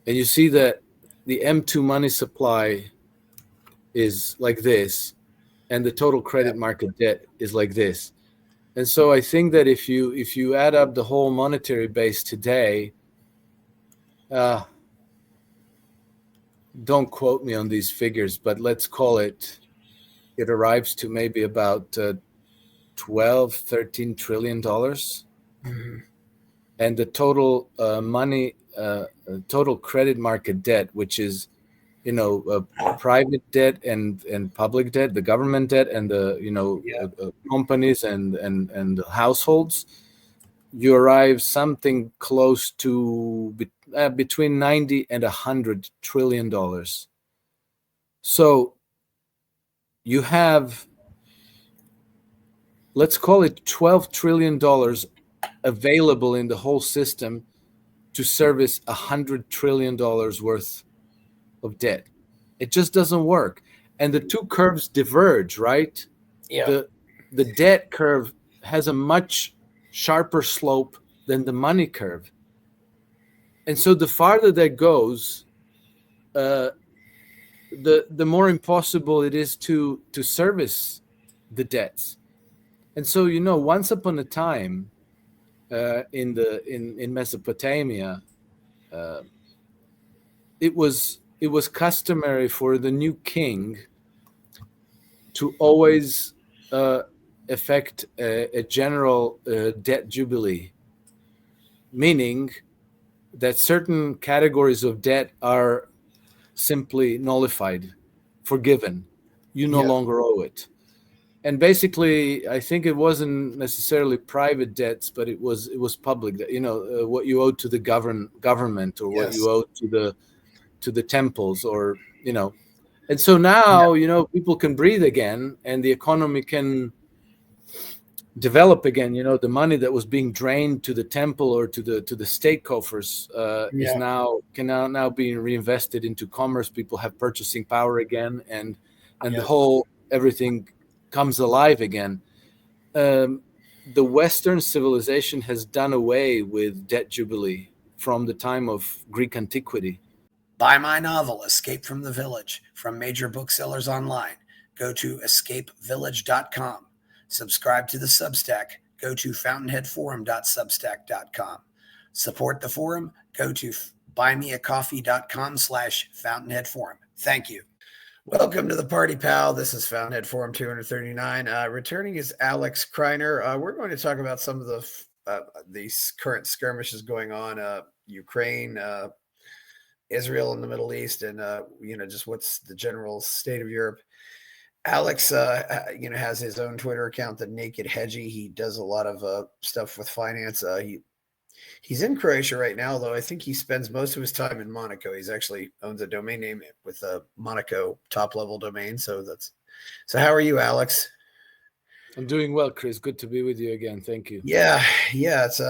and you see that the M2 money supply is like this, and the total Yeah. credit market debt is like this. And so I think that if you add up the whole monetary base today, uh, don't quote me on these figures, but let's call it arrives to maybe about 12, $13 trillion. Mhm. And the total total credit market debt, which is, private debt and public debt, the government debt and the, Yeah. companies and the households, you arrive something close to between 90 and $100 trillion. So you have, let's call it $12 trillion available in the whole system to service $100 trillion worth of debt. It just doesn't work. And the two curves diverge, right? Yeah. The the debt curve has a much sharper slope than the money curve. And so the farther that goes, uh, the more impossible it is to service the debts. And so, once upon a time, in Mesopotamia, uh, it was customary for the new king to always uh, effect a general debt jubilee, meaning that certain categories of debt are simply nullified, forgiven. You no Yeah. longer owe it. And basically, I think it wasn't necessarily private debts, but it was public debt. What you owe to the government, or what you Yes. owe to the temples, or And so Yeah. now, people can breathe again, and the economy can develop again. The money that was being drained to the temple or to the state coffers is Yeah. now being reinvested into commerce. People have purchasing power again, and the Yeah. whole everything comes alive again. Um, the Western civilization has done away with debt jubilee from the time of Greek antiquity. Buy my novel, Escape from the Village, from major booksellers online. Go to escapevillage.com. Subscribe to the Substack. Go to fountainheadforum.substack.com. Support the forum. Go to buymeacoffee.com/fountainheadforum. Thank you. Welcome to the party, pal. This is Fountainhead Forum 239. Returning is Alex Kreiner. We're going to talk about some of these current skirmishes going on, Ukraine, Israel in the Middle East, and just what's the general state of Europe. Alex, has his own Twitter account, the Naked Hedgie. He does a lot of stuff with finance. He's in Croatia right now, though. I think he spends most of his time in Monaco. He's actually owns a domain name with a Monaco top level domain. So. How are you, Alex? I'm doing well, Chris. Good to be with you again. Thank you. Yeah, yeah. It's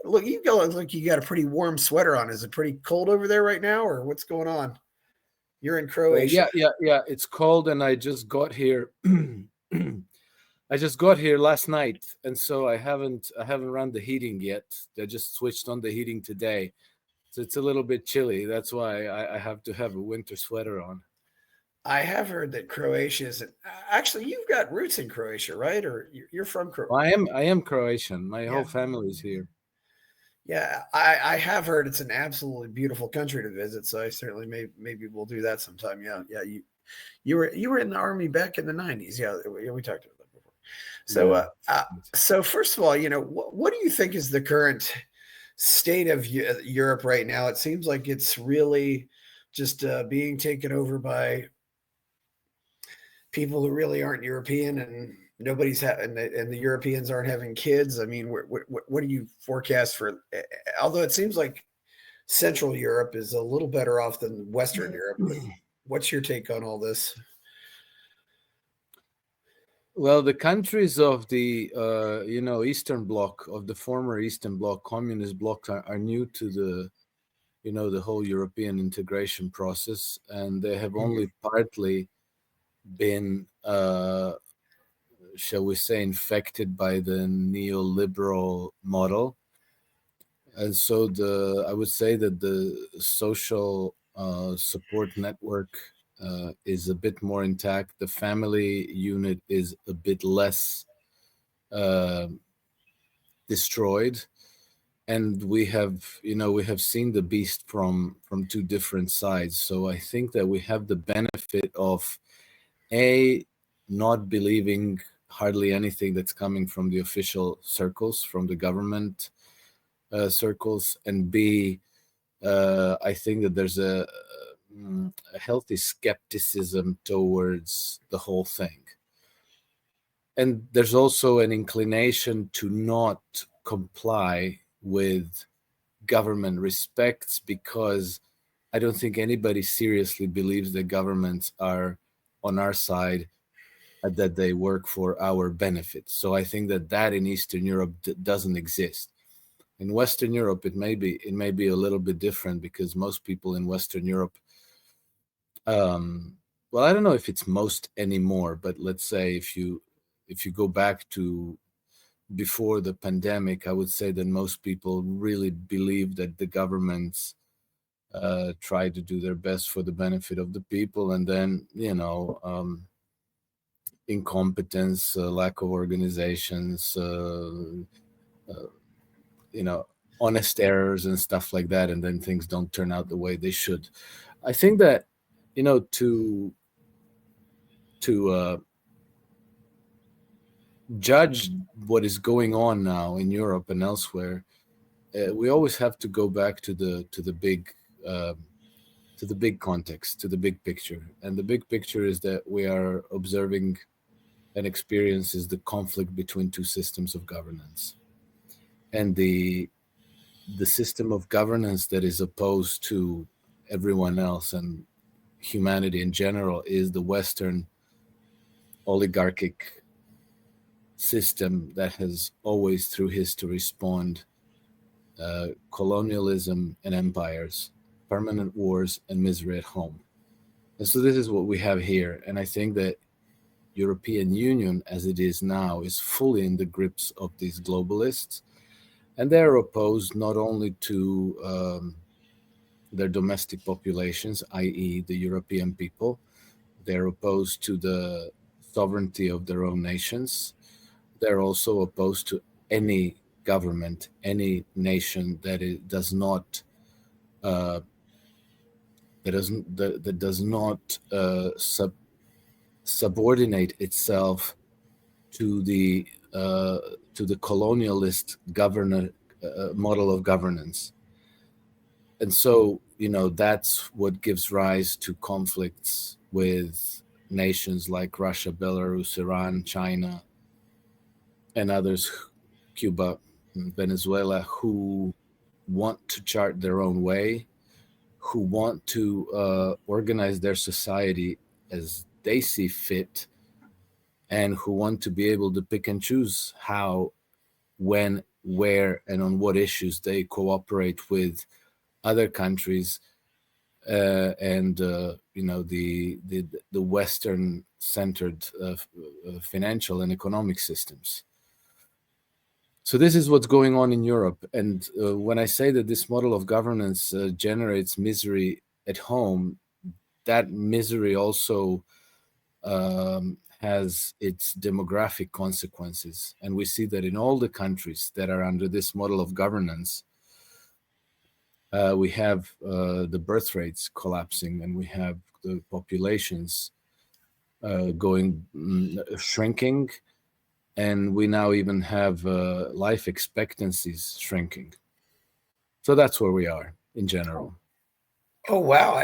look. You go look like you got a pretty warm sweater on. Is it pretty cold over there right now, or what's going on? You're in Croatia. Yeah, yeah, yeah. It's cold, and I just got here. I just got here last night, and so I haven't run the heating yet. I just switched on the heating today, so it's a little bit chilly. That's why I have to have a winter sweater on. I have heard that Croatia is actually you've got roots in Croatia, right? Or you're from Croatia? Well, I am Croatian. My Yeah. whole family is here. Yeah, I have heard it's an absolutely beautiful country to visit, so I certainly maybe we'll do that sometime. Yeah, yeah. You were in the army back in the '90s. Yeah, we talked about that before. So Yeah. so first of all, what do you think is the current state of Europe right now? It seems like it's really just being taken over by people who really aren't European, and and the Europeans aren't having kids. I mean, what do you forecast for? Although it seems like Central Europe is a little better off than Western Europe, but what's your take on all this? Well, the countries of the Eastern Bloc, of the former Eastern Bloc, communist bloc, are new to the whole European integration process, and they have Mhm. only partly been, shall we say, infected by the neoliberal model. And so I would say that the social support network is a bit more intact. The family unit is a bit less uh, destroyed, and we have seen the beast from two different sides. So I think that we have the benefit of a not believing hardly anything that's coming from the official circles, from the government circles, and b I think that there's a healthy skepticism towards the whole thing. And there's also an inclination to not comply with government respects, because I don't think anybody seriously believes that governments are on our side, that they work for our benefit. So I think that in Eastern Europe doesn't exist. In Western Europe, it may be a little bit different, because most people in Western Europe, well, I don't know if it's most anymore, but let's say if you go back to before the pandemic, I would say that most people really believe that the governments try to do their best for the benefit of the people, and then incompetence, lack of organizations, honest errors and stuff like that, and then things don't turn out the way they should. I think that to judge what is going on now in Europe and elsewhere, we always have to go back to the big context, to the big picture. And the big picture is that we are observing and experiences the conflict between two systems of governance. And the system of governance that is opposed to everyone else and humanity in general is the Western oligarchic system that has always through history spawned colonialism and empires, permanent wars, and misery at home. And so this is what we have here. And I think that European Union, as it is now, is fully in the grips of these globalists. And they're opposed not only to their domestic populations, i.e. the European people, they're opposed to the sovereignty of their own nations. They're also opposed to any government, any nation that does not subordinate itself to the colonialist model of governance. And so that's what gives rise to conflicts with nations like Russia, Belarus, Iran, China, and others, Cuba, Venezuela, who want to chart their own way, who want to organize their society as they see fit, and who want to be able to pick and choose how, when, where, and on what issues they cooperate with other countries and the Western-centered financial and economic systems. So this is what's going on in Europe. And when I say that this model of governance generates misery at home, that misery also has its demographic consequences. And we see that in all the countries that are under this model of governance, we have the birth rates collapsing, and we have the populations shrinking, and we now even have life expectancies shrinking. So that's where we are in general. Oh wow!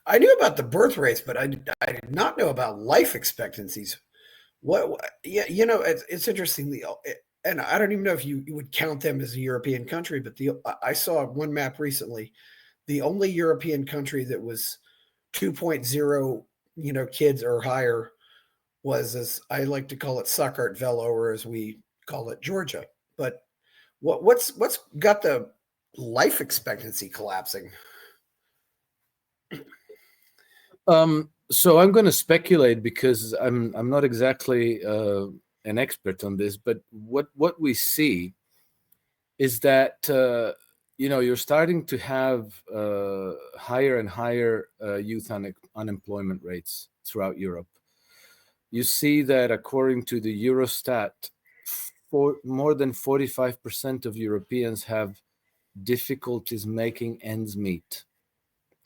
I knew about the birth rates, but I did not know about life expectancies. What? Yeah, it's interesting. And I don't even know if you would count them as a European country, but I saw one map recently. The only European country that was 2.0, kids or higher was, as I like to call it, Sakartvelo, or as we call it, Georgia. But what's got the life expectancy collapsing? So I'm going to speculate, because I'm not exactly an expert on this, but what we see is that you're starting to have higher and higher youth unemployment rates throughout Europe. You see that according to the Eurostat, for more than 45% of Europeans have difficulties making ends meet.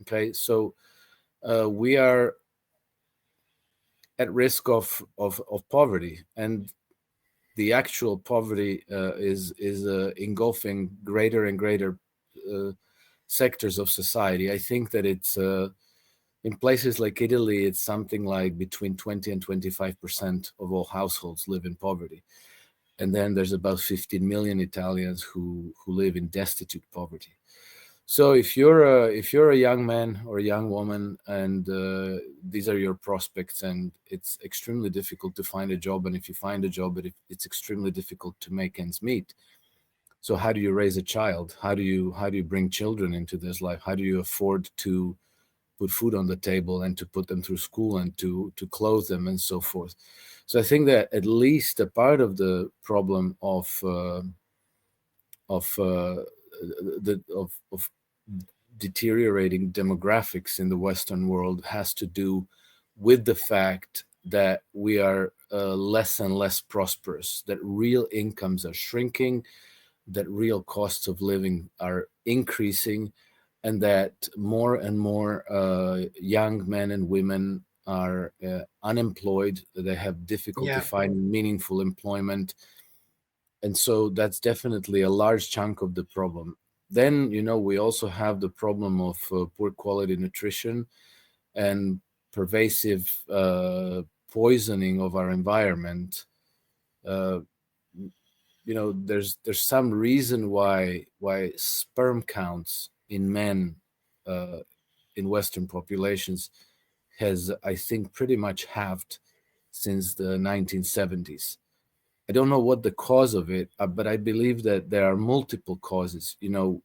Okay, so we are at risk of poverty, and the actual poverty is engulfing greater and greater sectors of society. I think that it's in places like Italy, it's something like between 20 and 25% of all households live in poverty. And then there's about 15 million Italians who live in destitute poverty. So if you're a young man or a young woman, and these are your prospects, and it's extremely difficult to find a job, and if you find a job, it's extremely difficult to make ends meet. So how do you raise a child? How do you bring children into this life? How do you afford to put food on the table and to put them through school and to clothe them and so forth? So I think that at least a part of the problem of deteriorating demographics in the Western world has to do with the fact that we are less and less prosperous, that real incomes are shrinking, that real costs of living are increasing, and that more and more young men and women are unemployed. They have difficulty finding meaningful employment. And so that's definitely a large chunk of the problem. Then, we also have the problem of poor quality nutrition and pervasive poisoning of our environment. There's some reason why sperm counts in men in Western populations has, I think, pretty much halved since the 1970s. I don't know what the cause of it, but I believe that there are multiple causes. More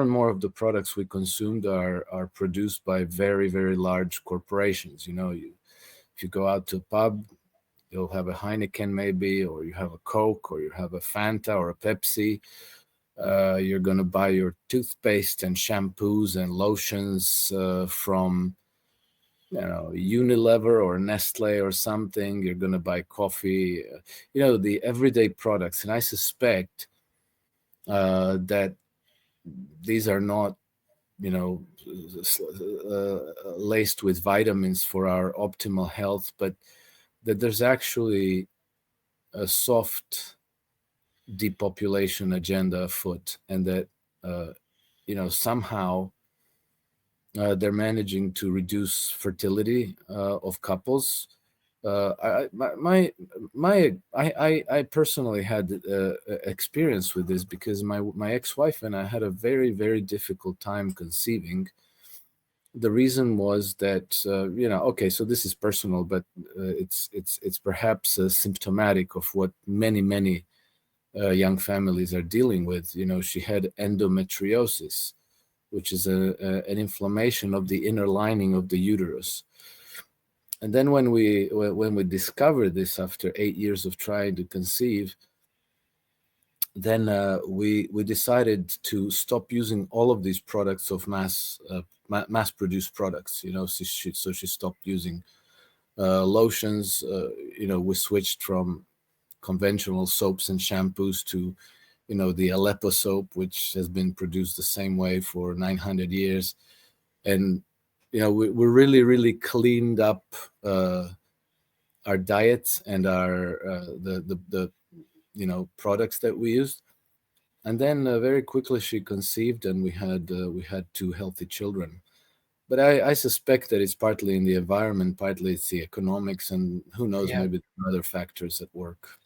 and more of the products we consumed are produced by very, very large corporations. If you go out to a pub, you'll have a Heineken maybe, or you have a Coke, or you have a Fanta or a Pepsi. You're going to buy your toothpaste and shampoos and lotions from Unilever or Nestle or something. You're going to buy coffee, the everyday products. And I suspect that these are not, laced with vitamins for our optimal health, but that there's actually a soft depopulation agenda afoot, and that, somehow they're managing to reduce fertility of couples. I personally had experience with this because my ex-wife and I had a very, very difficult time conceiving. The reason was that okay, so this is personal, but it's perhaps symptomatic of what many young families are dealing with. She had endometriosis, which is an inflammation of the inner lining of the uterus. And then when we discovered this after 8 years of trying to conceive, then we decided to stop using all of these products of mass produced products. So she stopped using lotions. We switched from conventional soaps and shampoos to the Aleppo soap, which has been produced the same way for 900 years. And we really, really cleaned up our diets and our the products that we used. And then very quickly she conceived, and we had 2 healthy children. But I suspect that it's partly in the environment, partly it's the economics, and who knows, maybe other factors at work.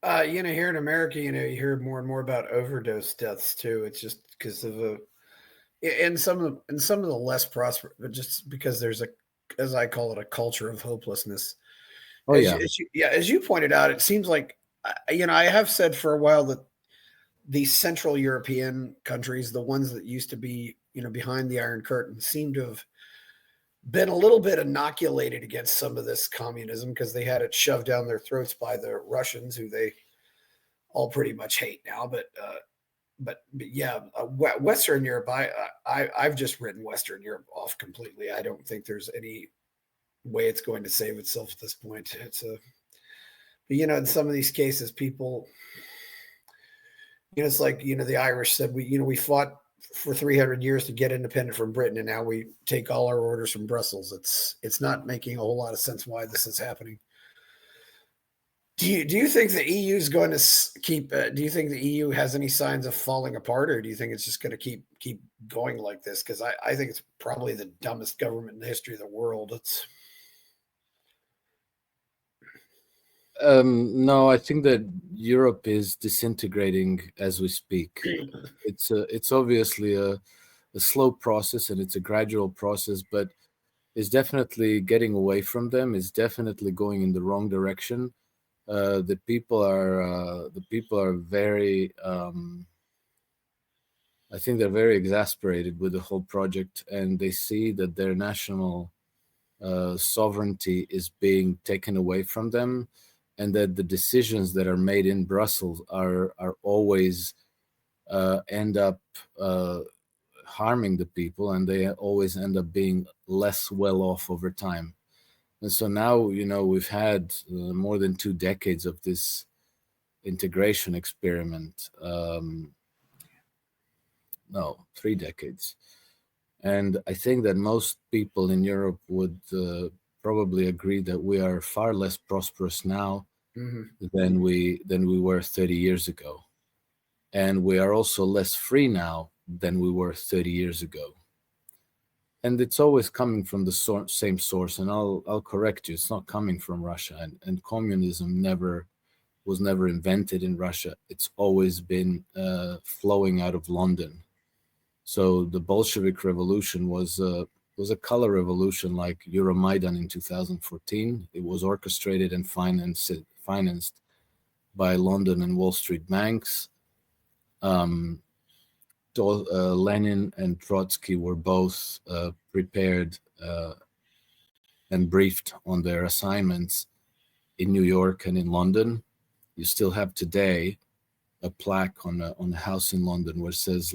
Here in America, you hear more and more about overdose deaths too. It's just because of and some of the less prosperous, but just because there's as I call it, a culture of hopelessness. Oh, yeah. As you pointed out, it seems like, I have said for a while that these Central European countries, the ones that used to be, behind the Iron Curtain, seem to have been a little bit inoculated against some of this communism because they had it shoved down their throats by the Russians, who they all pretty much hate now. But yeah, Western Europe. I've just written Western Europe off completely. I don't think there's any way it's going to save itself at this point. But in some of these cases, people, it's like the Irish said we fought for 300 years to get independent from Britain, and now we take all our orders from Brussels. It's not making a whole lot of sense why this is happening. Do you think the EU is going to keep? Do you think the EU has any signs of falling apart, or do you think it's just going to keep going like this? Because I think it's probably the dumbest government in the history of the world. No, I think that Europe is disintegrating as we speak. It's obviously a slow process, and it's a gradual process, but it's definitely getting away from them. It's definitely going in the wrong direction. The people are very. I think they're very exasperated with the whole project, and they see that their national sovereignty is being taken away from them, and that the decisions that are made in Brussels are always end up harming the people, and they always end up being less well off over time. And so now, we've had more than 2 decades of this integration experiment. No, 3 decades. And I think that most people in Europe would probably agree that we are far less prosperous now than we were 30 years ago. And we are also less free now than we were 30 years ago. And it's always coming from the same source. And I'll correct you. It's not coming from Russia. And communism was never invented in Russia. It's always been flowing out of London. So the Bolshevik Revolution was a color revolution like Euromaidan in 2014. It was orchestrated and financed by London and Wall Street banks. Lenin and Trotsky were both prepared and briefed on their assignments in New York and in London. You still have today a plaque on a house in London where it says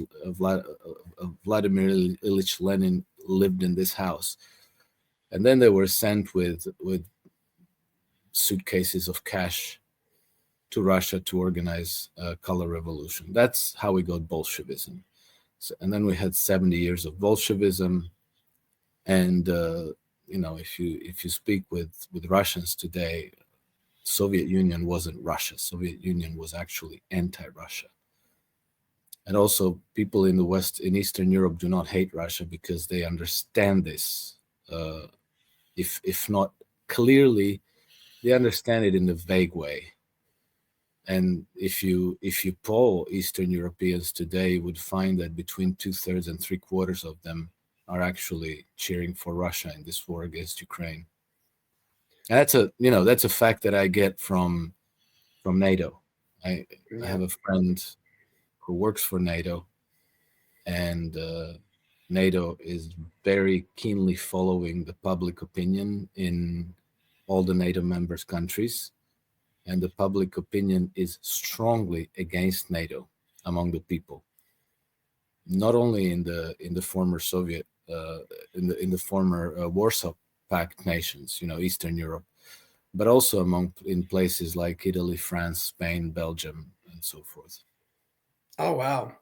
Vladimir Ilyich Lenin lived in this house. And then they were sent with suitcases of cash to Russia to organize a color revolution. That's how we got Bolshevism. And then we had 70 years of Bolshevism. And if you speak with Russians today, Soviet Union wasn't Russia. Soviet Union was actually anti-Russia. And also, people in the West, in Eastern Europe, do not hate Russia because they understand this. If not clearly, they understand it in a vague way. And if you poll Eastern Europeans today, you would find that between 2/3 and 3/4 of them are actually cheering for Russia in this war against Ukraine. And that's a fact that I get from NATO. I have a friend who works for NATO, and NATO is very keenly following the public opinion in all the NATO members countries, and the public opinion is strongly against NATO among the people. Not only in the former Soviet, in the former Warsaw Pact nations, Eastern Europe, but also in places like Italy, France, Spain, Belgium, and so forth. Oh, wow.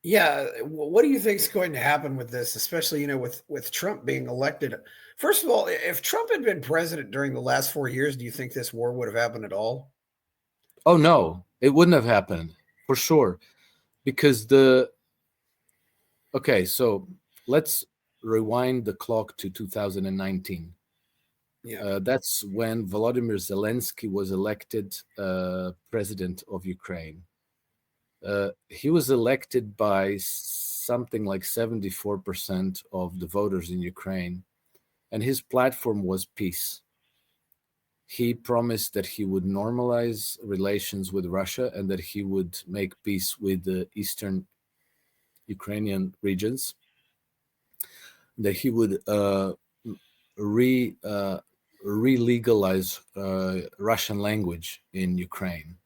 Yeah. What do you think is going to happen with this, especially, with Trump being elected? First of all, if Trump had been president during the last 4 years, do you think this war would have happened at all? Oh, no, it wouldn't have happened for sure. Because okay, so let's rewind the clock to 2019. Yeah. That's when Volodymyr Zelensky was elected president of Ukraine. He was elected by something like 74% of the voters in Ukraine, and his platform was peace. He promised that he would normalize relations with Russia and that he would make peace with the eastern Ukrainian regions, that he would re-legalize Russian language in Ukraine.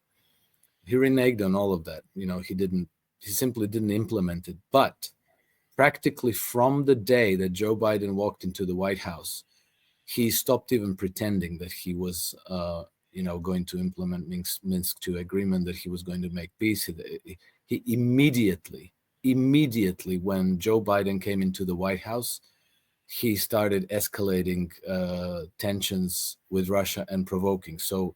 He reneged on all of that. He simply didn't implement it. But practically from the day that Joe Biden walked into the White House, he stopped even pretending that he was, going to implement Minsk II agreement, that he was going to make peace. He immediately, when Joe Biden came into the White House, he started escalating tensions with Russia and provoking. So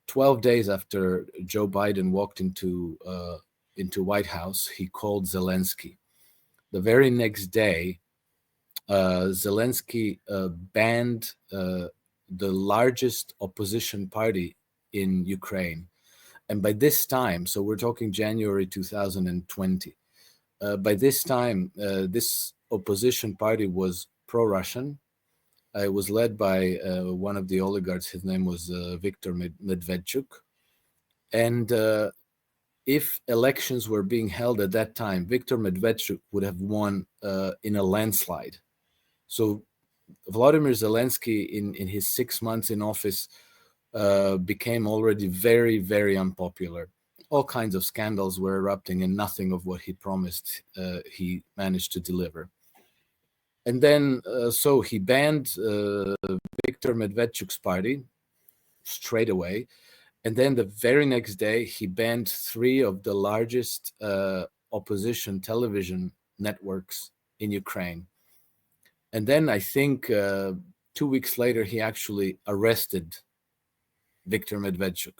12 days after Joe Biden walked into White House, he called Zelensky. The very next day, Zelensky banned the largest opposition party in Ukraine. And by this time, so we're talking January 2020, by this time, this opposition party was pro-Russian. It was led by one of the oligarchs. His name was Viktor Medvedchuk. And if elections were being held at that time, Viktor Medvedchuk would have won in a landslide. So Vladimir Zelensky, in his 6 months in office, became already very, very unpopular. All kinds of scandals were erupting, and nothing of what he promised he managed to deliver. And then, so he banned Viktor Medvedchuk's party straight away. And then the very next day, he banned 3 of the largest opposition television networks in Ukraine. And then I think 2 weeks later, he actually arrested Viktor Medvedchuk.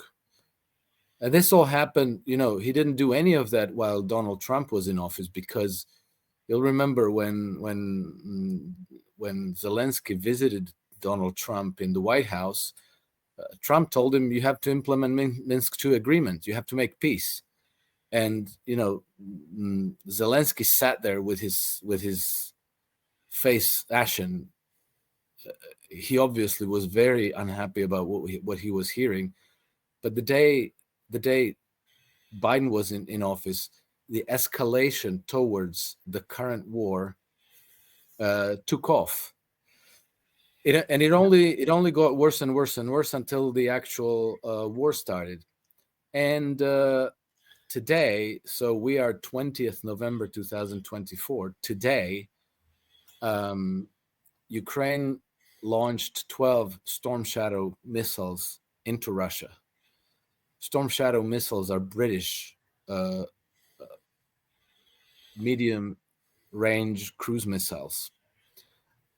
And this all happened, he didn't do any of that while Donald Trump was in office, because you'll remember when Zelensky visited Donald Trump in the White House, Trump told him, you have to implement Minsk II agreement. You have to make peace. And, Zelensky sat there with his face ashen. He obviously was very unhappy about what he was hearing. But the day Biden was in office, the escalation towards the current war took off. It only got worse and worse and worse until the actual war started. And today, so we are 20th November 2024. Today, Ukraine launched 12 Storm Shadow missiles into Russia. Storm Shadow missiles are British medium-range cruise missiles,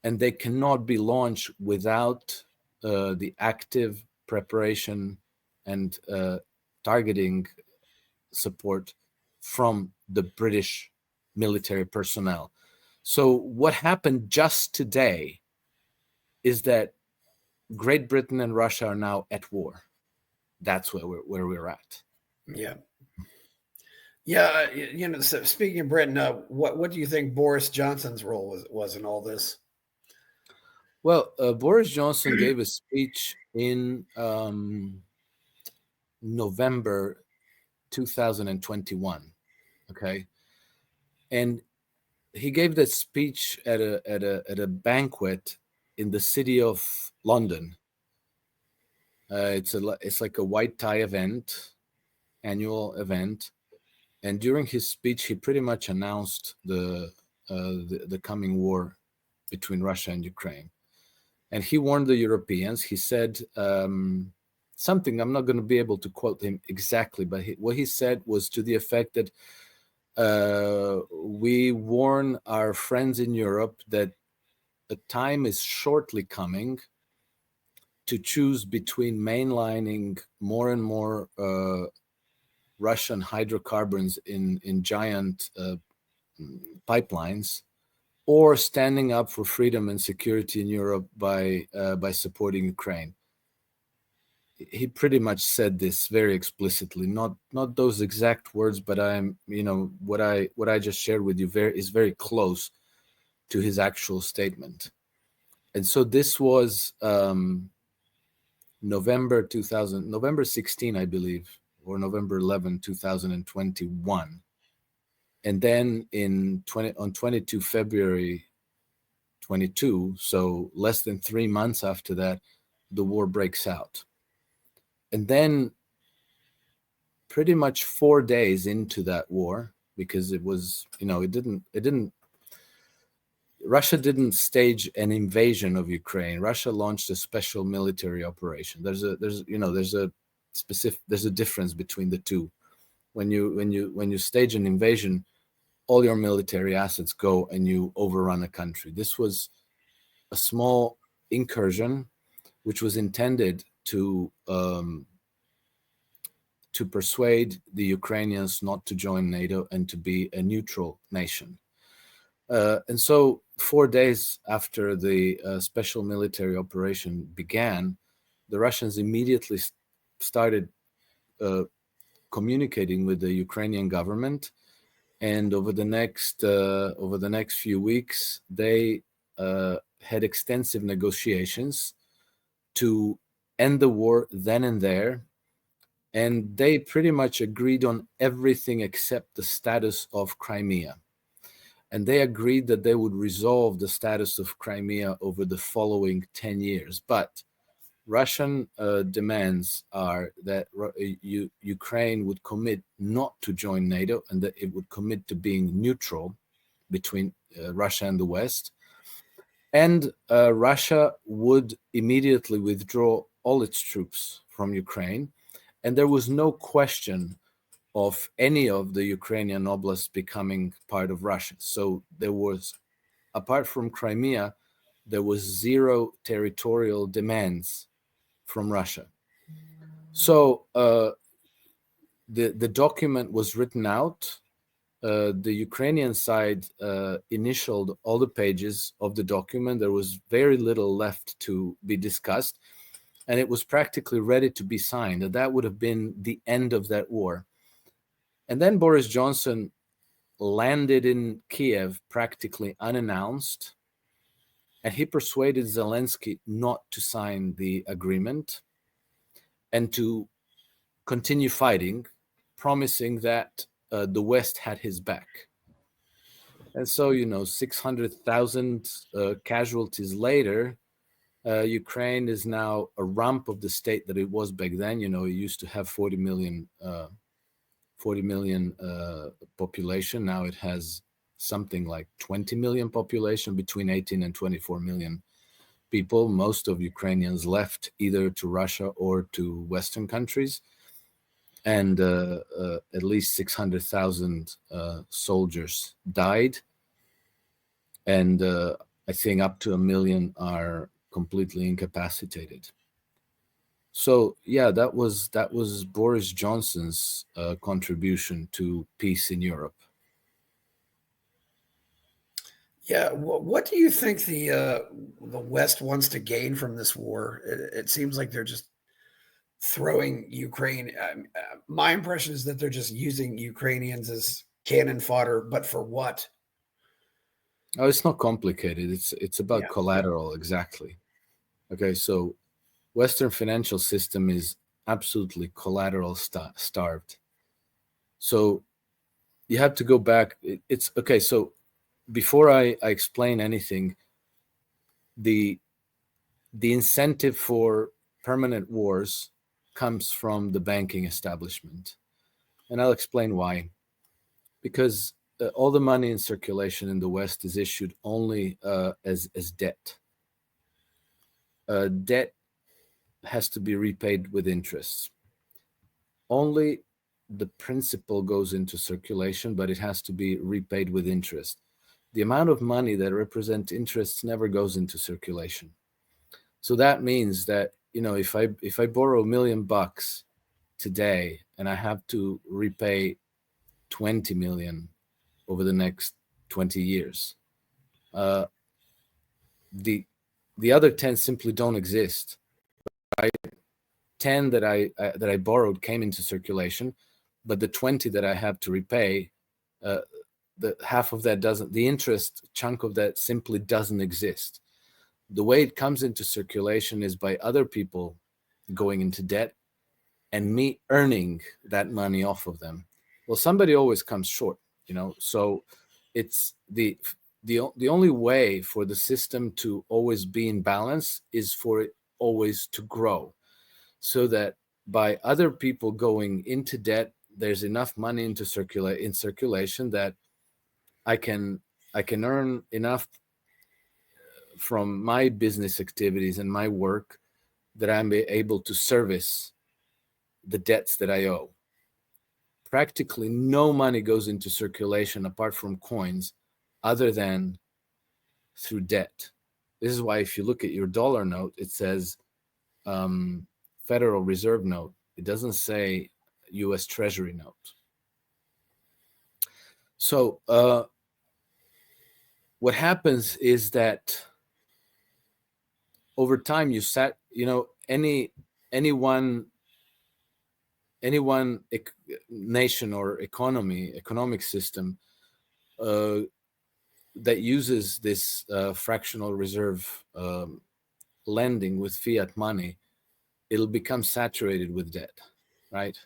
and they cannot be launched without the active preparation and targeting support from the British military personnel. So what happened just today is that Great Britain and Russia are now at war. That's where we're at. Yeah. Yeah. So speaking of Britain, what do you think Boris Johnson's role was in all this? Well, Boris Johnson gave a speech in November 2021. Okay. And he gave that speech at a banquet in the city of London. It's like a white tie event, annual event, and during his speech, he pretty much announced the coming war between Russia and Ukraine, and he warned the Europeans. He said something. I'm not going to be able to quote him exactly, but what he said was to the effect that we warn our friends in Europe that a time is shortly coming to choose between mainlining more and more Russian hydrocarbons in giant pipelines, or standing up for freedom and security in Europe by supporting Ukraine. He pretty much said this very explicitly, not those exact words, but what I just shared with you is very close to his actual statement. And so this was November 16, I believe, or November 11, 2021. And then on 22 February 22, so less than 3 months after that, the war breaks out. And then pretty much 4 days into that war, because it was, Russia didn't stage an invasion of Ukraine. Russia launched a special military operation. There's a difference between the two. When you stage an invasion, all your military assets go and you overrun a country. This was a small incursion, which was intended to persuade the Ukrainians not to join NATO and to be a neutral nation. And so 4 days after the special military operation began, the Russians immediately started communicating with the Ukrainian government. And over the next few weeks, they had extensive negotiations to end the war then and there. And they pretty much agreed on everything except the status of Crimea. And they agreed that they would resolve the status of Crimea over the following 10 years. But Russian demands are that Ukraine would commit not to join NATO, and that it would commit to being neutral between Russia and the West. And Russia would immediately withdraw all its troops from Ukraine. And there was no question of any of the Ukrainian oblasts becoming part of Russia. So there was, apart from Crimea, there was zero territorial demands from Russia. So the document was written out. The Ukrainian side initialed all the pages of the document. There was very little left to be discussed, and it was practically ready to be signed. And that would have been the end of that war. And then Boris Johnson landed in Kiev practically unannounced, and he persuaded Zelensky not to sign the agreement and to continue fighting, promising that the West had his back. And so, 600,000 casualties later, Ukraine is now a rump of the state that it was back then. It used to have 40 million population. Now it has something like 20 million population, between 18 and 24 million people. Most of Ukrainians left either to Russia or to Western countries. And at least 600,000 soldiers died. And I think up to 1 million are completely incapacitated. So yeah, that was Boris Johnson's contribution to peace in Europe. Yeah, what do you think the West wants to gain from this war? It seems like they're just throwing Ukraine. My impression is that they're just using Ukrainians as cannon fodder, but for what? Oh, it's not complicated. It's about collateral, exactly. Okay, so Western financial system is absolutely collateral starved. So you have to go back. It's okay. So before I explain anything, the incentive for permanent wars comes from the banking establishment, and I'll explain why. Because all the money in circulation in the West is issued only as debt. Debt has to be repaid with interest. Only the principal goes into circulation, but it has to be repaid with interest. The amount of money that represents interests never goes into circulation. So that means that, if I borrow $1 million today and I have to repay 20 million over the next 20 years, the other 10 simply don't exist. Right? 10 that I borrowed came into circulation, but the 20 that I have to repay, the half of that doesn't. The interest chunk of that simply doesn't exist. The way it comes into circulation is by other people going into debt and me earning that money off of them. Well, somebody always comes short, So it's the only way for the system to always be in balance is for it always to grow, so that by other people going into debt, there's enough money in circulation that I can earn enough from my business activities and my work that I'm able to service the debts that I owe. Practically no money goes into circulation apart from coins other than through debt. This is why if you look at your dollar note, it says Federal Reserve note. It doesn't say US Treasury note. So what happens is that over time any one nation or economic system that uses this fractional reserve lending with fiat money, it'll become saturated with debt, right?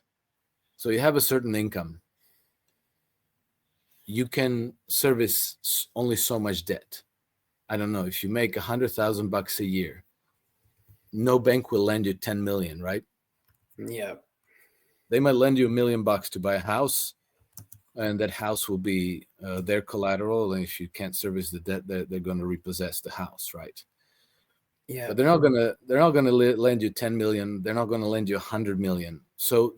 So you have a certain income. You can service only so much debt. I don't know, if you make $100,000 a year, no bank will lend you 10 million, right? Yeah. They might lend you $1 million to buy a house, and that house will be their collateral. And if you can't service the debt, they're going to repossess the house, right? Yeah. But they're not going to lend you 10 million. They're not going to lend you 100 million. So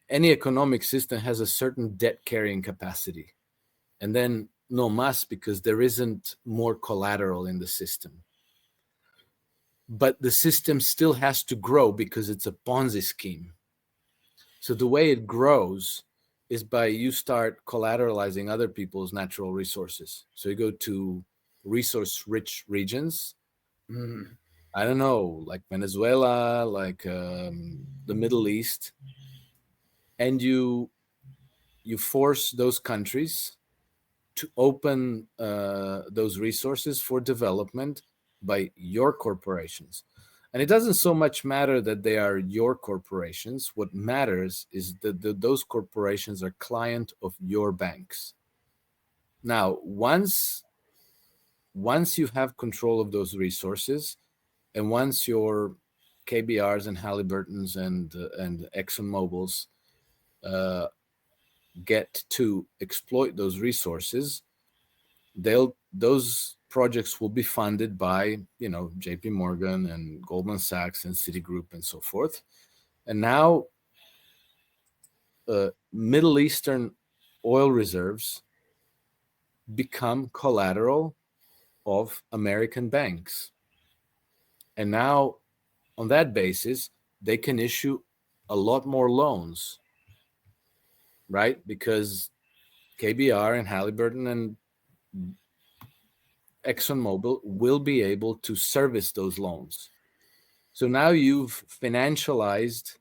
any economic system has a certain debt carrying capacity, and then no más, because there isn't more collateral in the system. But the system still has to grow because it's a Ponzi scheme. So the way it grows is by you start collateralizing other people's natural resources. So you go to resource-rich regions. I don't know, like Venezuela, like the Middle East, and you force those countries to open those resources for development by your corporations. And it doesn't so much matter that they are your corporations. What matters is that those corporations are client of your banks. Now, once you have control of those resources, and once your KBRs and Halliburtons and ExxonMobils get to exploit those resources, those projects will be funded by JP Morgan and Goldman Sachs and Citigroup and so forth. And now Middle Eastern oil reserves become collateral of American banks. And now on that basis, they can issue a lot more loans, right? Because KBR and Halliburton and ExxonMobil will be able to service those loans. So now you've financialized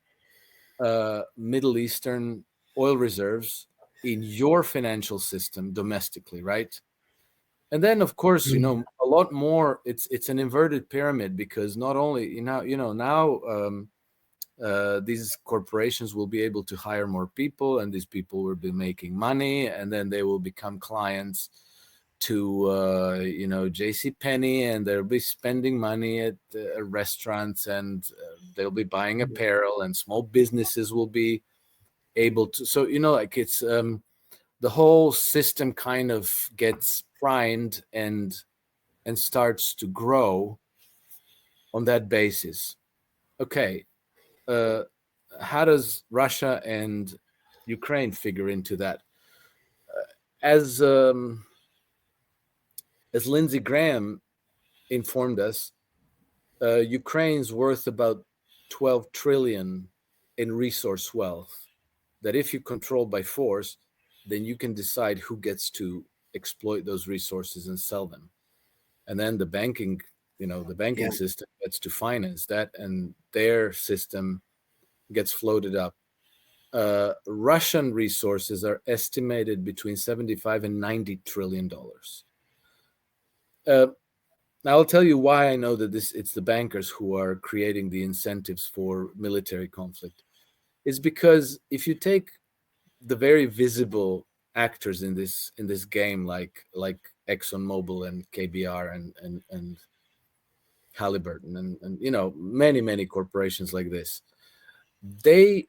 Middle Eastern oil reserves in your financial system domestically, right? And then, of course, a lot more. It's an inverted pyramid, because not only now these corporations will be able to hire more people, and these people will be making money, and then they will become clients to JCPenney, and they'll be spending money at restaurants, and they'll be buying apparel, and small businesses will be able to. So it's the whole system kind of gets primed and starts to grow on that basis. Okay, how does Russia and Ukraine figure into that? As Lindsey Graham informed us, Ukraine's worth about 12 trillion in resource wealth, that if you control by force, then you can decide who gets to exploit those resources and sell them. And then the banking system gets to finance that, and their system gets floated up. Russian resources are estimated between 75 and 90 trillion dollars. Now, I'll tell you why I know that it's the bankers who are creating the incentives for military conflict. It's because if you take the very visible actors in this game, like ExxonMobil and KBR and Halliburton and many corporations like this, they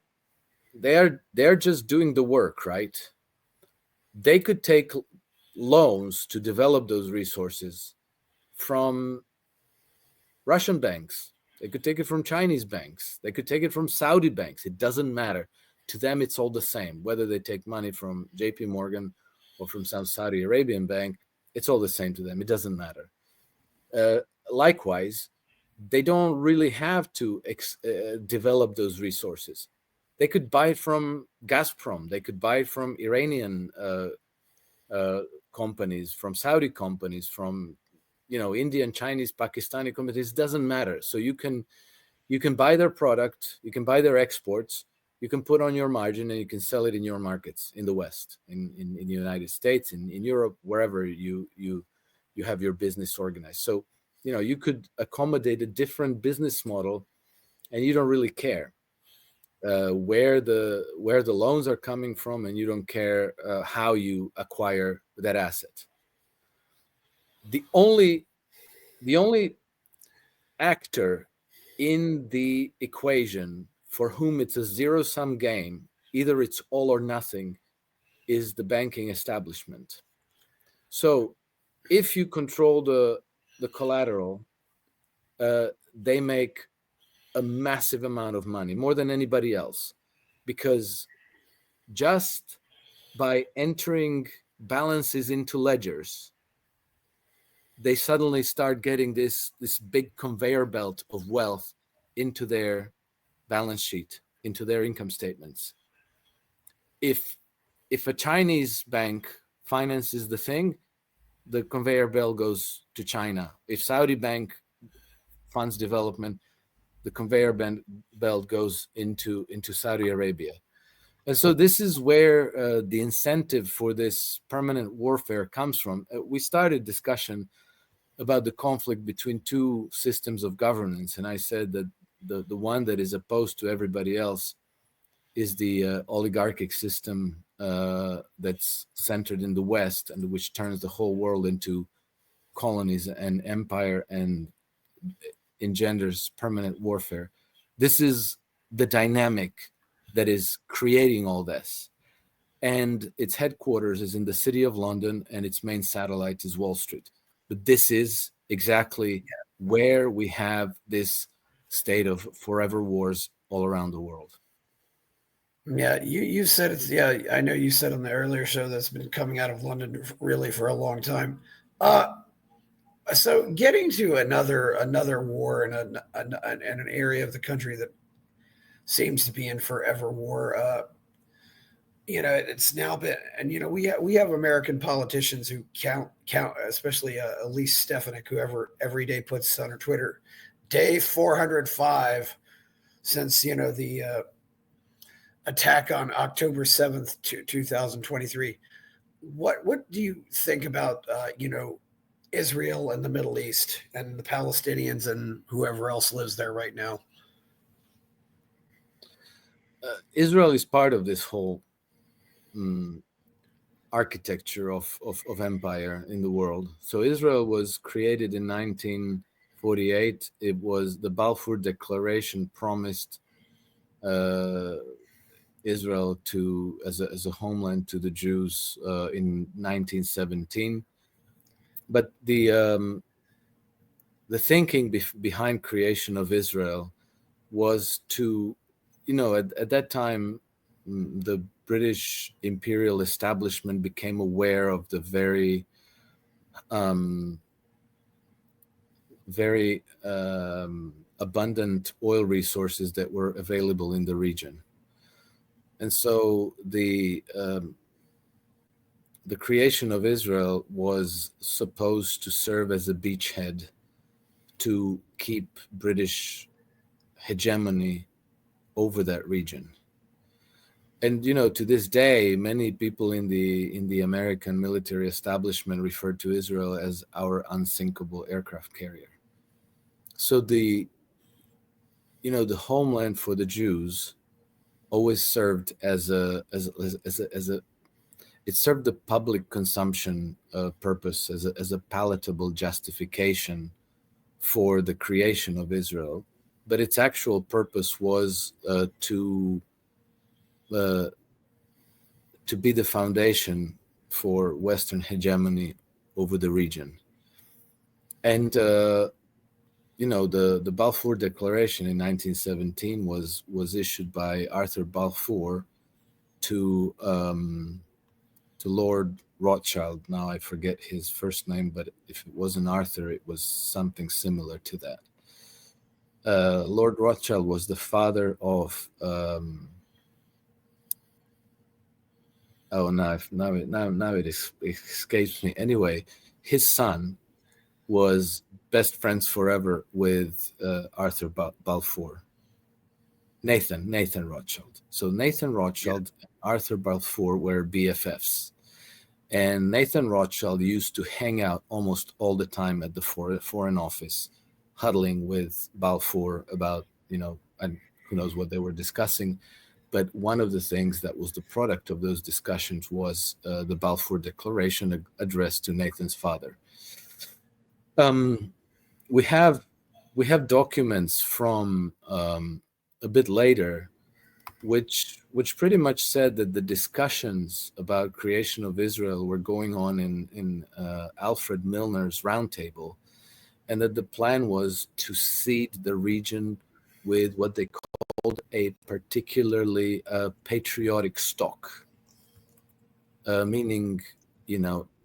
they're just doing the work, right? They could take loans to develop those resources from Russian banks. They could take it from Chinese banks. They could take it from Saudi banks. It doesn't matter. To them, it's all the same. Whether they take money from JP Morgan or from some Saudi Arabian bank, it's all the same to them. It doesn't matter. Likewise, they don't really have to develop those resources. They could buy it from Gazprom. They could buy it from Iranian companies, from Saudi companies, from Indian, Chinese, Pakistani companies. It doesn't matter. So you can buy their product, you can buy their exports, you can put on your margin, and you can sell it in your markets in the West, in the United States, in Europe, wherever you have your business organized. So you could accommodate a different business model, and you don't really care where the loans are coming from, and you don't care how you acquire that asset. The only actor in the equation for whom it's a zero-sum game, either it's all or nothing, is the banking establishment. So if you control the collateral, they make a massive amount of money, more than anybody else, because just by entering balances into ledgers, they suddenly start getting this big conveyor belt of wealth into their balance sheet, into their income statements. If a Chinese bank finances the thing, the conveyor belt goes to China. If Saudi bank funds development, the conveyor belt goes into Saudi Arabia. And so this is where the incentive for this permanent warfare comes from. We started discussion about the conflict between two systems of governance, and I said that the one that is opposed to everybody else is the oligarchic system that's centered in the West, and which turns the whole world into colonies and empire and engenders permanent warfare. This is the dynamic that is creating all this. And its headquarters is in the city of London, and its main satellite is Wall Street. But this is exactly where we have this state of forever wars all around the world. Yeah, you said it's, yeah, I know you said on the earlier show that's been coming out of London really for a long time. So getting to another war in an area of the country that seems to be in forever war. It's now been, and we have American politicians who count, especially Elise Stefanik, who every day puts on her Twitter, day 405 since the attack on October 7th, 2023. What do you think about Israel and the Middle East and the Palestinians and whoever else lives there right now? Israel is part of this whole architecture of empire in the world. So Israel was created in 1948. It was the Balfour Declaration promised Israel as a homeland to the Jews in 1917. But the thinking behind creation of Israel was to, at that time, the British imperial establishment became aware of the very abundant oil resources that were available in the region. And so the creation of Israel was supposed to serve as a beachhead to keep British hegemony over that region. And to this day, many people in the American military establishment refer to Israel as our unsinkable aircraft carrier. So the homeland for the Jews always served it served the public consumption purpose as a palatable justification for the creation of Israel, but its actual purpose was to uh, to be the foundation for Western hegemony over the region. And the Balfour Declaration in 1917 was issued by Arthur Balfour to Lord Rothschild. Now I forget his first name, but if it wasn't Arthur, it was something similar to that. Lord Rothschild was the father of now it escapes me. Anyway, his son was best friends forever with Arthur Balfour. Nathan Rothschild. So Nathan Rothschild and Arthur Balfour were BFFs. And Nathan Rothschild used to hang out almost all the time at the Foreign Office, huddling with Balfour about, and who knows what they were discussing. But one of the things that was the product of those discussions was the Balfour Declaration addressed to Nathan's father. We have documents from a bit later, which pretty much said that the discussions about creation of Israel were going on in Alfred Milner's roundtable, and that the plan was to seed the region with what they called a particularly patriotic stock, meaning,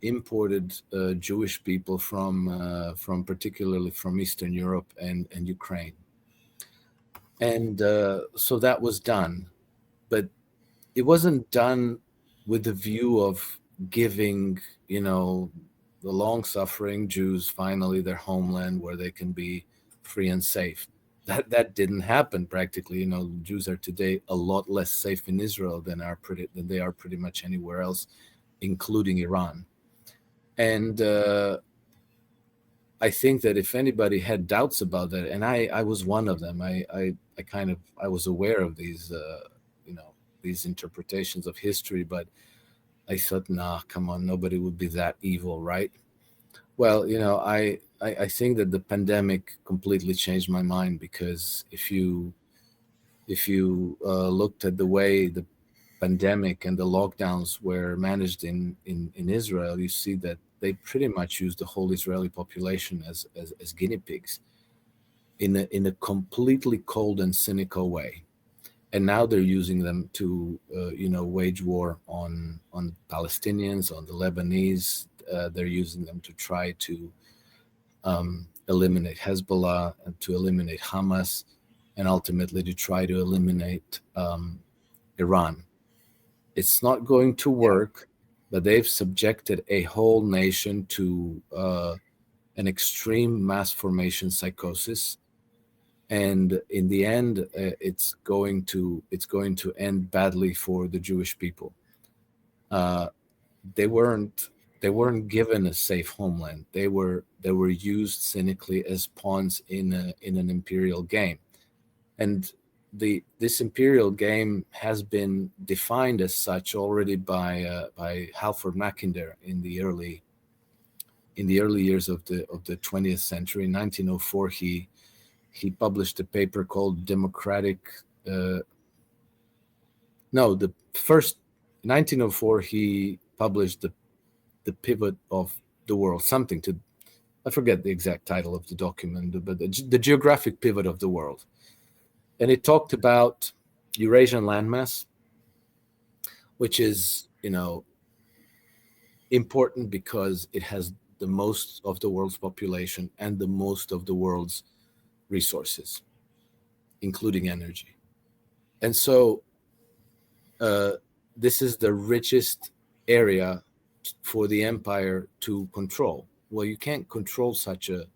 imported Jewish people from particularly from Eastern Europe and Ukraine. And so that was done, but it wasn't done with the view of giving, the long-suffering Jews finally their homeland where they can be free and safe. That didn't happen practically. Jews are today a lot less safe in Israel than they are pretty much anywhere else, including Iran. And I think that if anybody had doubts about that, and I was one of them, I was aware of these, these interpretations of history, but I thought, nah, come on, nobody would be that evil, right? Well, I think that the pandemic completely changed my mind, because if you looked at the way the pandemic and the lockdowns were managed in Israel, you see that they pretty much used the whole Israeli population as guinea pigs in a completely cold and cynical way. And now they're using them to, wage war on Palestinians, on the Lebanese. They're using them to try to eliminate Hezbollah and to eliminate Hamas, and ultimately to try to eliminate Iran. It's not going to work, but they've subjected a whole nation to an extreme mass formation psychosis. And in the end, it's going to end badly for the Jewish people. They weren't given a safe homeland. They were used cynically as pawns in an imperial game, and this imperial game has been defined as such already by Halford Mackinder in the early years of the 20th century. In 1904, he published a paper called Democratic. The first 1904 he published the pivot of the world, something to, I forget the exact title of the document, but the geographic pivot of the world. And it talked about Eurasian landmass, which is, important because it has the most of the world's population and the most of the world's resources, including energy. And so this is the richest area for the empire to control. Well, you can't control such a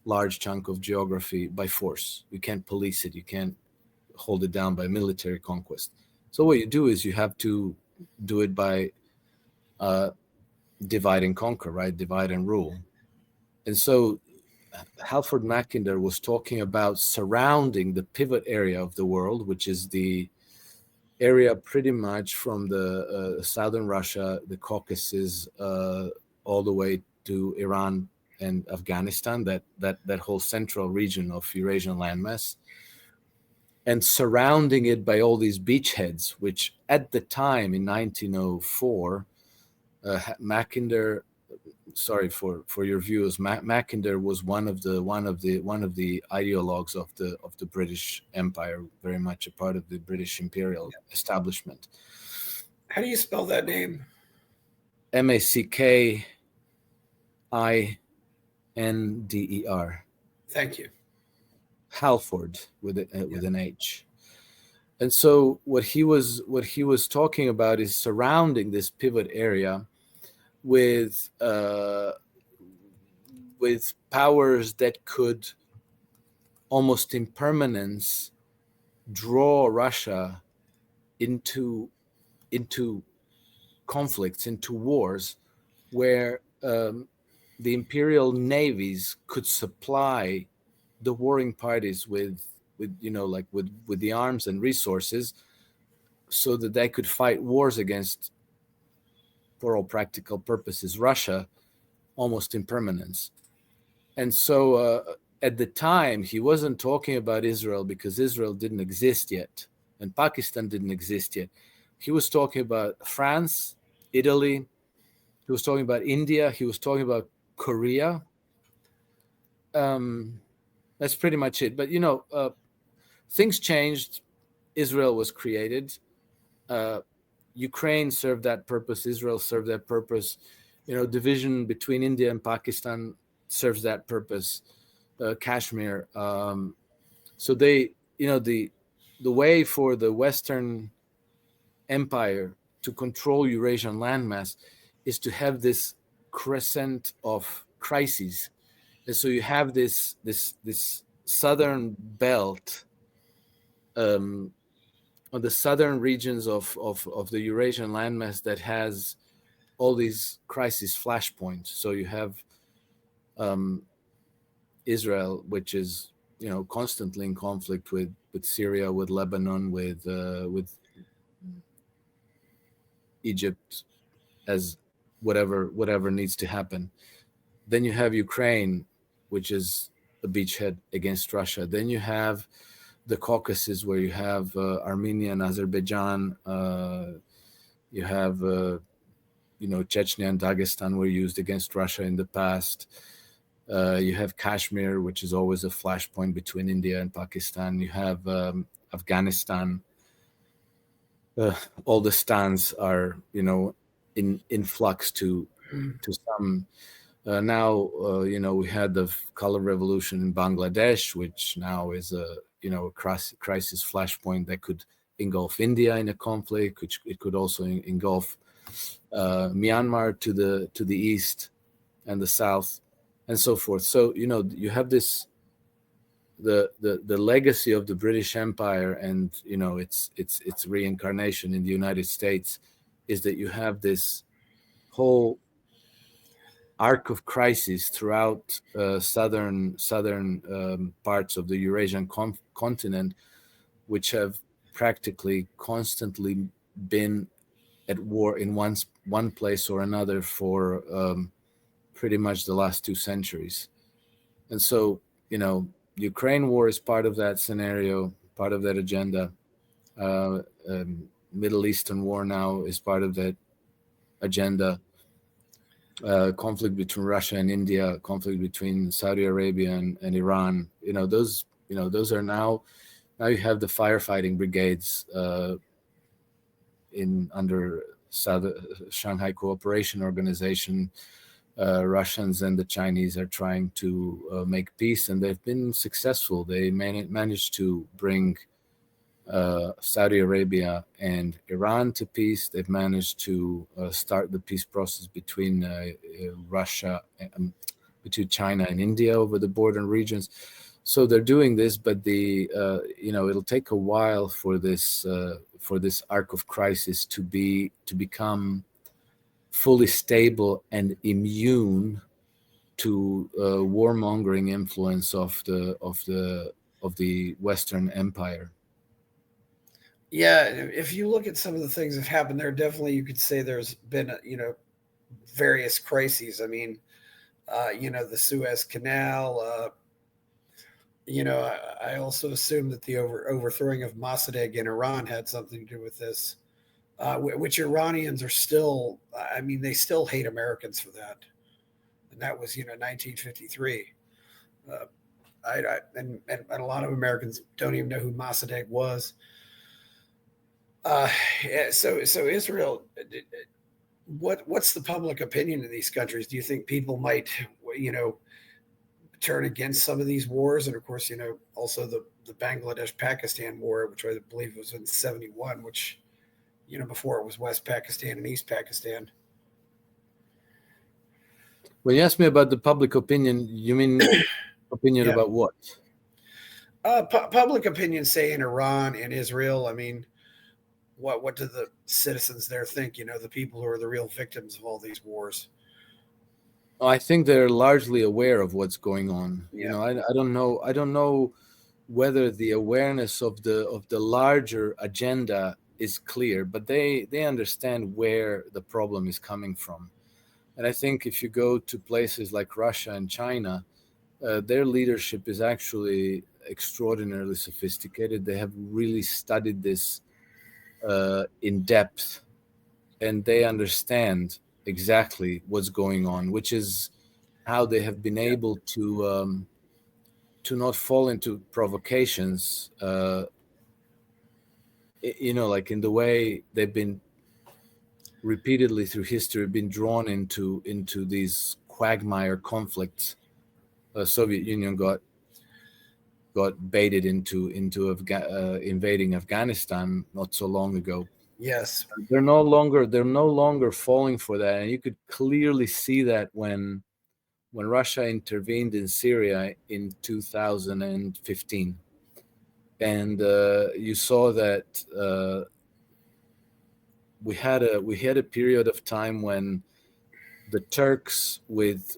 large chunk of geography by force. You can't police it. You can't hold it down by military conquest. So what you do is you have to do it by divide and conquer, right? Divide and rule. And so Halford Mackinder was talking about surrounding the pivot area of the world, which is the area pretty much from the southern Russia, the Caucasus, all the way to Iran and Afghanistan, that whole central region of Eurasian landmass. and surrounding it by all these beachheads, which at the time in 1904, Mackinder, sorry for your viewers, Mackinder was one of the ideologues of the British Empire, very much a part of the British imperial establishment. How do you spell that name? Mackinder. Thank you. Halford with an H. And so what he was talking about is surrounding this pivot area with powers that could almost in permanence draw Russia into conflicts, into wars, where the imperial navies could supply the warring parties with the arms and resources, so that they could fight wars against, for all practical purposes, Russia, almost in permanence. And so at the time, he wasn't talking about Israel, because Israel didn't exist yet and Pakistan didn't exist yet. He was talking about France, Italy. He was talking about India. He was talking about Korea. That's pretty much it. But, things changed. Israel was created. Ukraine served that purpose. Israel served that purpose. Division between India and Pakistan serves that purpose. Kashmir. So they, the way for the Western Empire to control Eurasian landmass is to have this crescent of crises. And so you have this southern belt, on the southern regions of the Eurasian landmass, that has all these crisis flashpoints. So you have Israel, which is constantly in conflict with Syria, with Lebanon, with Egypt, as whatever needs to happen. Then you have Ukraine, which is a beachhead against Russia. Then you have the Caucasus, where you have Armenia and Azerbaijan. You have Chechnya and Dagestan were used against Russia in the past. You have Kashmir, which is always a flashpoint between India and Pakistan. You have Afghanistan. All the stands are in flux to some. Now we had the color revolution in Bangladesh, which now is a crisis flashpoint that could engulf India in a conflict, which it could also engulf Myanmar to the east and the south, and so forth. So you have this the legacy of the British Empire, and its reincarnation in the United States, is that you have this whole arc of crisis throughout southern parts of the Eurasian continent, which have practically constantly been at war in one place or another for pretty much the last 2 centuries. And so Ukraine war is part of that scenario, part of that agenda. Middle Eastern war now is part of that agenda. Conflict between Russia and India, conflict between Saudi Arabia and Iran. Those are now you have the firefighting brigades under Shanghai Cooperation Organization. Russians and the Chinese are trying to make peace, and they've been successful. They managed to bring Saudi Arabia and Iran to peace. They've managed to start the peace process between Russia, between China and India over the border regions. So they're doing this, but it'll take a while for this arc of crisis to become fully stable and immune to warmongering influence of the Western Empire. Yeah, if you look at some of the things that happened there, definitely you could say there's been various crises. I mean, the Suez Canal, I also assume that the overthrowing of Mossadegh in Iran had something to do with this, which Iranians are still, I mean, they still hate Americans for that. And that was, 1953. Uh, and a lot of Americans don't even know who Mossadegh was. So Israel, what's the public opinion in these countries? Do you think people might, turn against some of these wars? And of course, also the Bangladesh-Pakistan war, which I believe was in '71, which, before it was West Pakistan and East Pakistan. When you ask me about the public opinion, you mean opinion about what? Public opinion, say in Iran and Israel. I mean, what do the citizens there think? The people who are the real victims of all these wars. I think they're largely aware of what's going on. Yeah. I don't know. I don't know whether the awareness of the larger agenda is clear, but they understand where the problem is coming from. And I think if you go to places like Russia and China, their leadership is actually extraordinarily sophisticated. They have really studied this in depth, and they understand exactly what's going on, which is how they have been able to not fall into provocations. Like in the way they've been repeatedly through history been drawn into these quagmire conflicts. The Soviet Union got baited into invading Afghanistan not so long ago. Yes. They're no longer falling for that, and you could clearly see that when Russia intervened in Syria in 2015, and you saw that we had a period of time when the Turks, with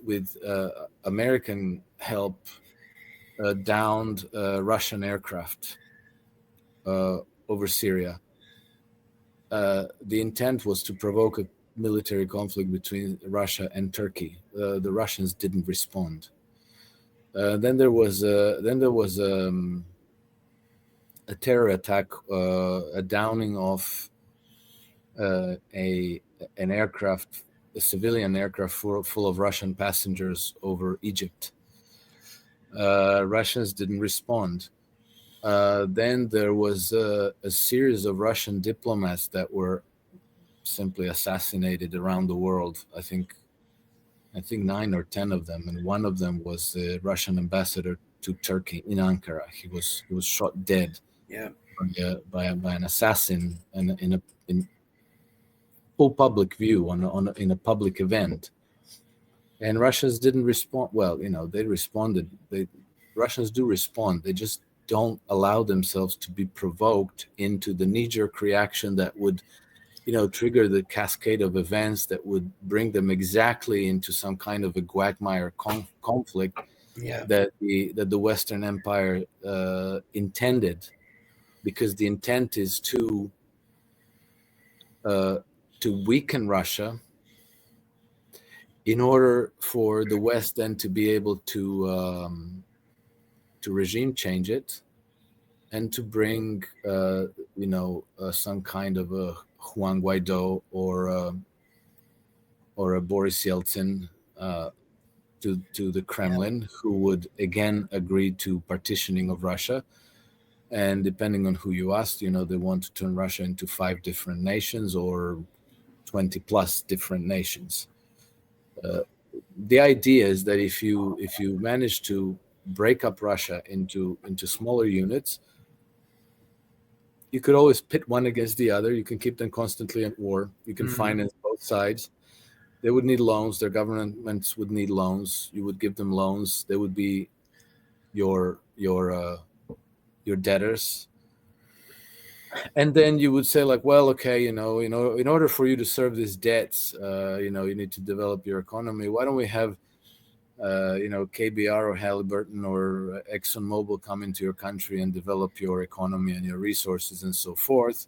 American help, downed Russian aircraft over Syria. The intent was to provoke a military conflict between Russia and Turkey. The Russians didn't respond. Then there was a terror attack, a downing of an aircraft, a civilian aircraft full of Russian passengers over Egypt. Russians didn't respond. Then there was a series of Russian diplomats that were simply assassinated around the world. I think 9 or 10 of them, and one of them was the Russian ambassador to Turkey in Ankara. He was shot dead. Yeah. By an assassin in full public view in a public event. And Russians didn't respond. Well, they responded. Russians do respond. They just don't allow themselves to be provoked into the knee-jerk reaction that would, trigger the cascade of events that would bring them exactly into some kind of a quagmire conflict that the Western Empire intended, because the intent is to weaken Russia in order for the West then to be able to regime change it and to bring some kind of a Juan Guaido or a Boris Yeltsin to the Kremlin, who would again agree to partitioning of Russia. And depending on who you ask, they want to turn Russia into 5 different nations or 20 plus different nations. The idea is that if you manage to break up Russia into smaller units, you could always pit one against the other. You can keep them constantly at war. You can finance both sides. They would need loans. Their governments would need loans. You would give them loans. They would be your debtors. And then you would say, like, well, okay, in order for you to serve these debts, you need to develop your economy. Why don't we have, KBR or Halliburton or ExxonMobil come into your country and develop your economy and your resources and so forth?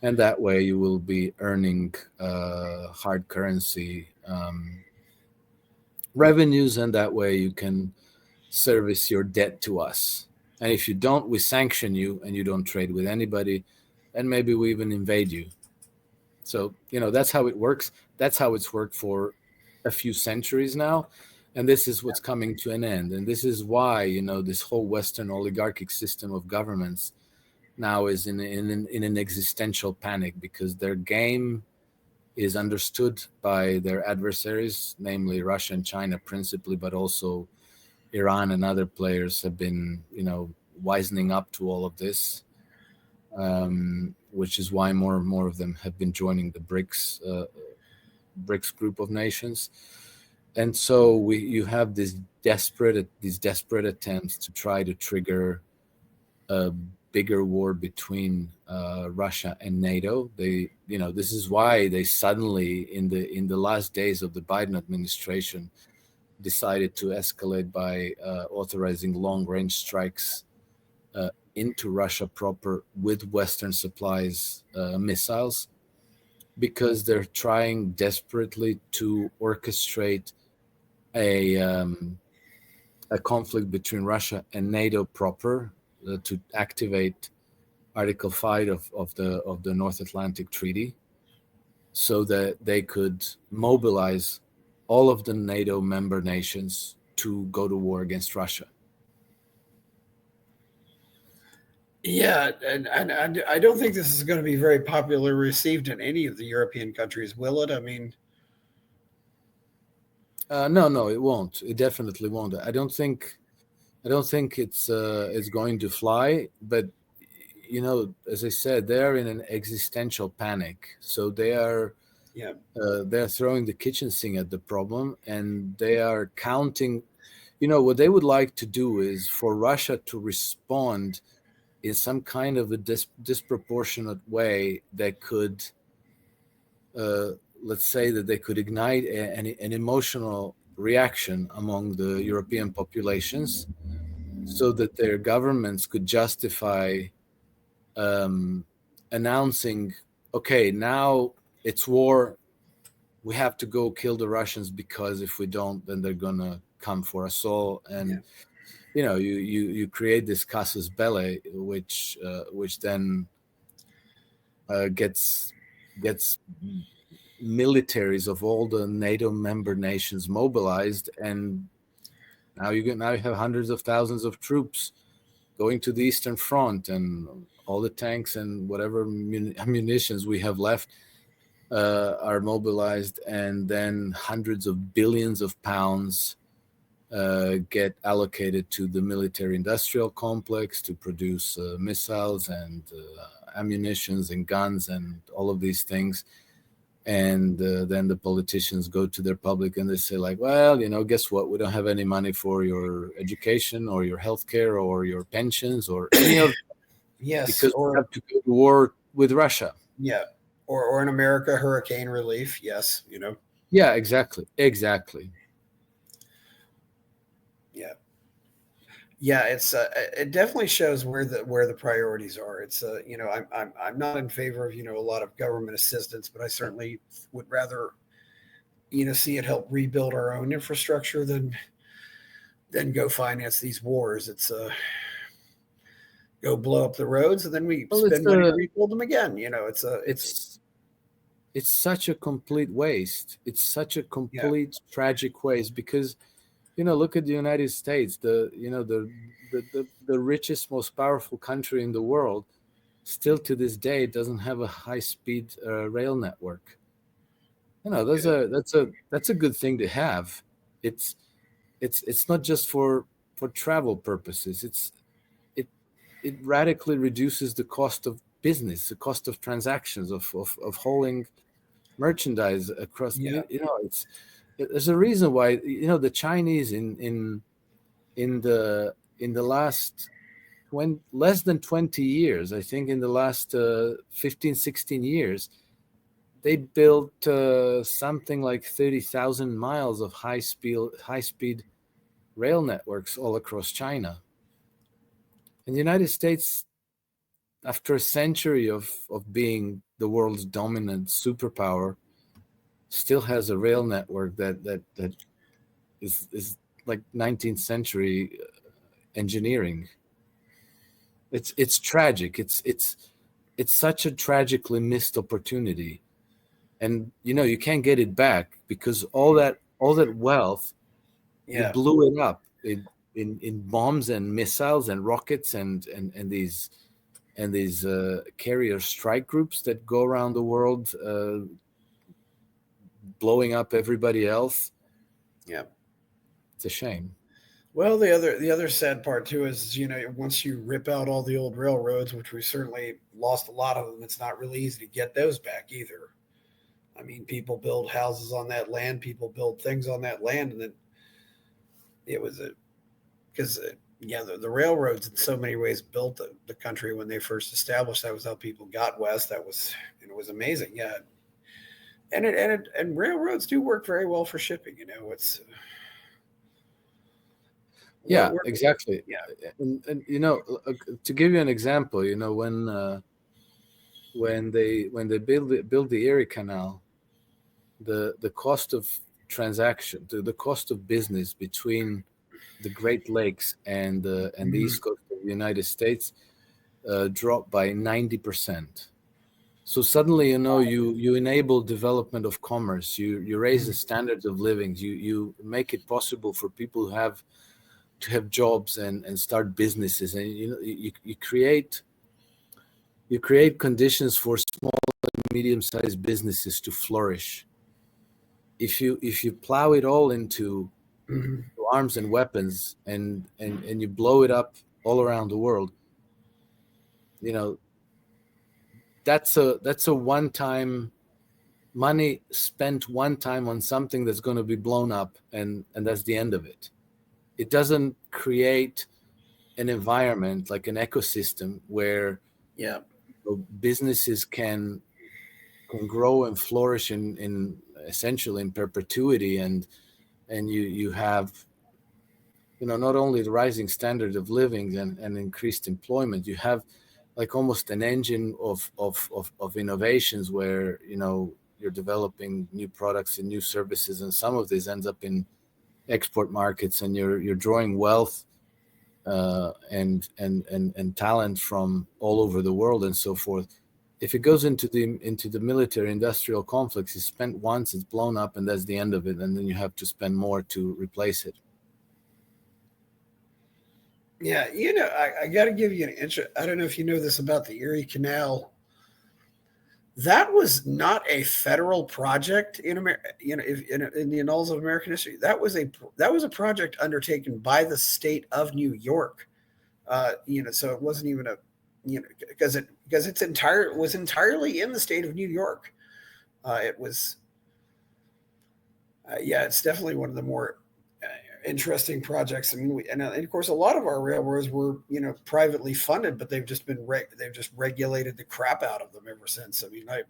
And that way you will be earning hard currency revenues, and that way you can service your debt to us. And if you don't, we sanction you and you don't trade with anybody. And maybe we even invade you. So, that's how it works. That's how it's worked for a few centuries now. And this is what's coming to an end. And this is why, this whole Western oligarchic system of governments now is in an existential panic, because their game is understood by their adversaries, namely Russia and China principally, but also Iran and other players have been, wisening up to all of this, which is why more and more of them have been joining the BRICS group of nations. And so you have these desperate attempts to try to trigger a bigger war between Russia and NATO. This is why they suddenly, in the last days of the Biden administration, decided to escalate by authorizing long-range strikes into Russia proper with Western supplies missiles, because they're trying desperately to orchestrate a conflict between Russia and NATO proper, to activate Article 5 of the North Atlantic Treaty, so that they could mobilize all of the NATO member nations to go to war against Russia. Yeah, and I don't think this is going to be very popularly received in any of the European countries, will it? I mean, no, it won't. It definitely won't. I don't think it's going to fly. But as I said, they are in an existential panic. So they're throwing the kitchen sink at the problem, and they are counting. What they would like to do is for Russia to respond in some kind of a disproportionate way that could, let's say, that they could ignite an emotional reaction among the European populations, so that their governments could justify announcing, okay, now it's war, we have to go kill the Russians, because if we don't, then they're gonna come for us all. And you create this casus belli, which then gets militaries of all the NATO member nations mobilized, and now you have hundreds of thousands of troops going to the Eastern Front, and all the tanks and whatever munitions we have left are mobilized, and then hundreds of billions of pounds get allocated to the military-industrial complex to produce missiles and ammunitions and guns and all of these things. And then the politicians go to their public and they say, like, well, guess what? We don't have any money for your education or your healthcare or your pensions or any of because we have to go to war with Russia. Yeah. Or in America, hurricane relief. Yes. Yeah, exactly. Yeah, it's it definitely shows where the priorities are. It's I'm not in favor of a lot of government assistance, but I certainly would rather see it help rebuild our own infrastructure than go finance these wars. It's go blow up the roads and then we spend money to rebuild them again. It's such a complete waste. It's such a complete tragic waste, because look at the United States, the richest, most powerful country in the world, still to this day doesn't have a high-speed rail network. That's a good thing to have. It's not just for travel purposes. It radically reduces the cost of business, the cost of transactions, of hauling merchandise across. There's a reason why the Chinese in the last less than 20 years, I think in the last 15, 16 years, they built something like 30,000 miles of high speed rail networks all across China. And the United States, after a century of being the world's dominant superpower, still has a rail network that is like 19th century engineering. It's tragic. It's such a tragically missed opportunity, and you can't get it back because all that wealth, you Yeah. blew it up in bombs and missiles and rockets and these carrier strike groups that go around the world, blowing up everybody else. Yeah. It's a shame. Well, the other sad part too is, once you rip out all the old railroads, which we certainly lost a lot of them, it's not really easy to get those back either. I mean, people build houses on that land, people build things on that land, and then it was a because yeah, the railroads in so many ways built the country when they first established. That was how people got west. That was and it was amazing. Yeah, and railroads do work very well for shipping. It's Yeah, we're exactly. yeah. And to give you an example, when they build the Erie Canal, the cost of transaction, the cost of business between the Great Lakes and the Mhm. East Coast of the United States dropped by 90%. So suddenly, you enable development of commerce. You raise the Mhm. standards of living. You make it possible for people to have jobs and start businesses, and you create conditions for small and medium-sized businesses to flourish. If you plow it all into Mhm. arms and weapons, and you blow it up all around the world, you know that's a one-time money spent one time on something that's going to be blown up, and that's the end of it. It doesn't create an environment like an ecosystem where Yeah. businesses can grow and flourish in essentially in perpetuity, and you have not only the rising standard of living and increased employment. You have like almost an engine of innovations where you're developing new products and new services, and some of this ends up in export markets, and you're drawing wealth and talent from all over the world and so forth. If it goes into the military industrial complex, it's spent once, it's blown up, and that's the end of it, and then you have to spend more to replace it. Yeah, I got to give you an intro. I don't know if you know this about the Erie Canal. That was not a federal project in America. In the annals of American history, that was a project undertaken by the state of New York. So it wasn't even because it was entirely in the state of New York. It was yeah, it's definitely one of the more interesting projects. I mean, and of course, a lot of our railroads were privately funded, but they've just regulated the crap out of them ever since. I mean, I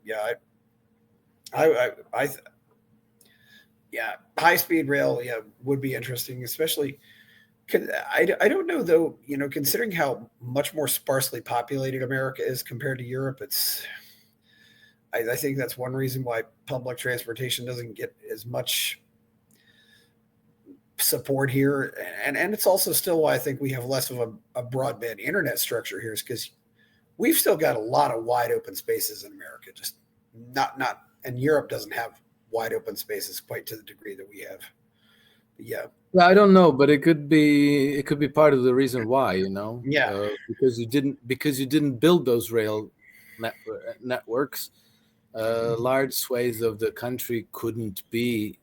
yeah, high speed rail, yeah, would be interesting, especially. I don't know though. Considering how much more sparsely populated America is compared to Europe, I think that's one reason why public transportation doesn't get as much support here, and it's also still why I think we have less of a broadband internet structure here, is because we've still got a lot of wide open spaces in America. Just not, and Europe doesn't have wide open spaces quite to the degree that we have. But yeah, Yeah, I don't know, but it could be part of the reason why, yeah, because you didn't build those rail networks. Large swathes of the country couldn't be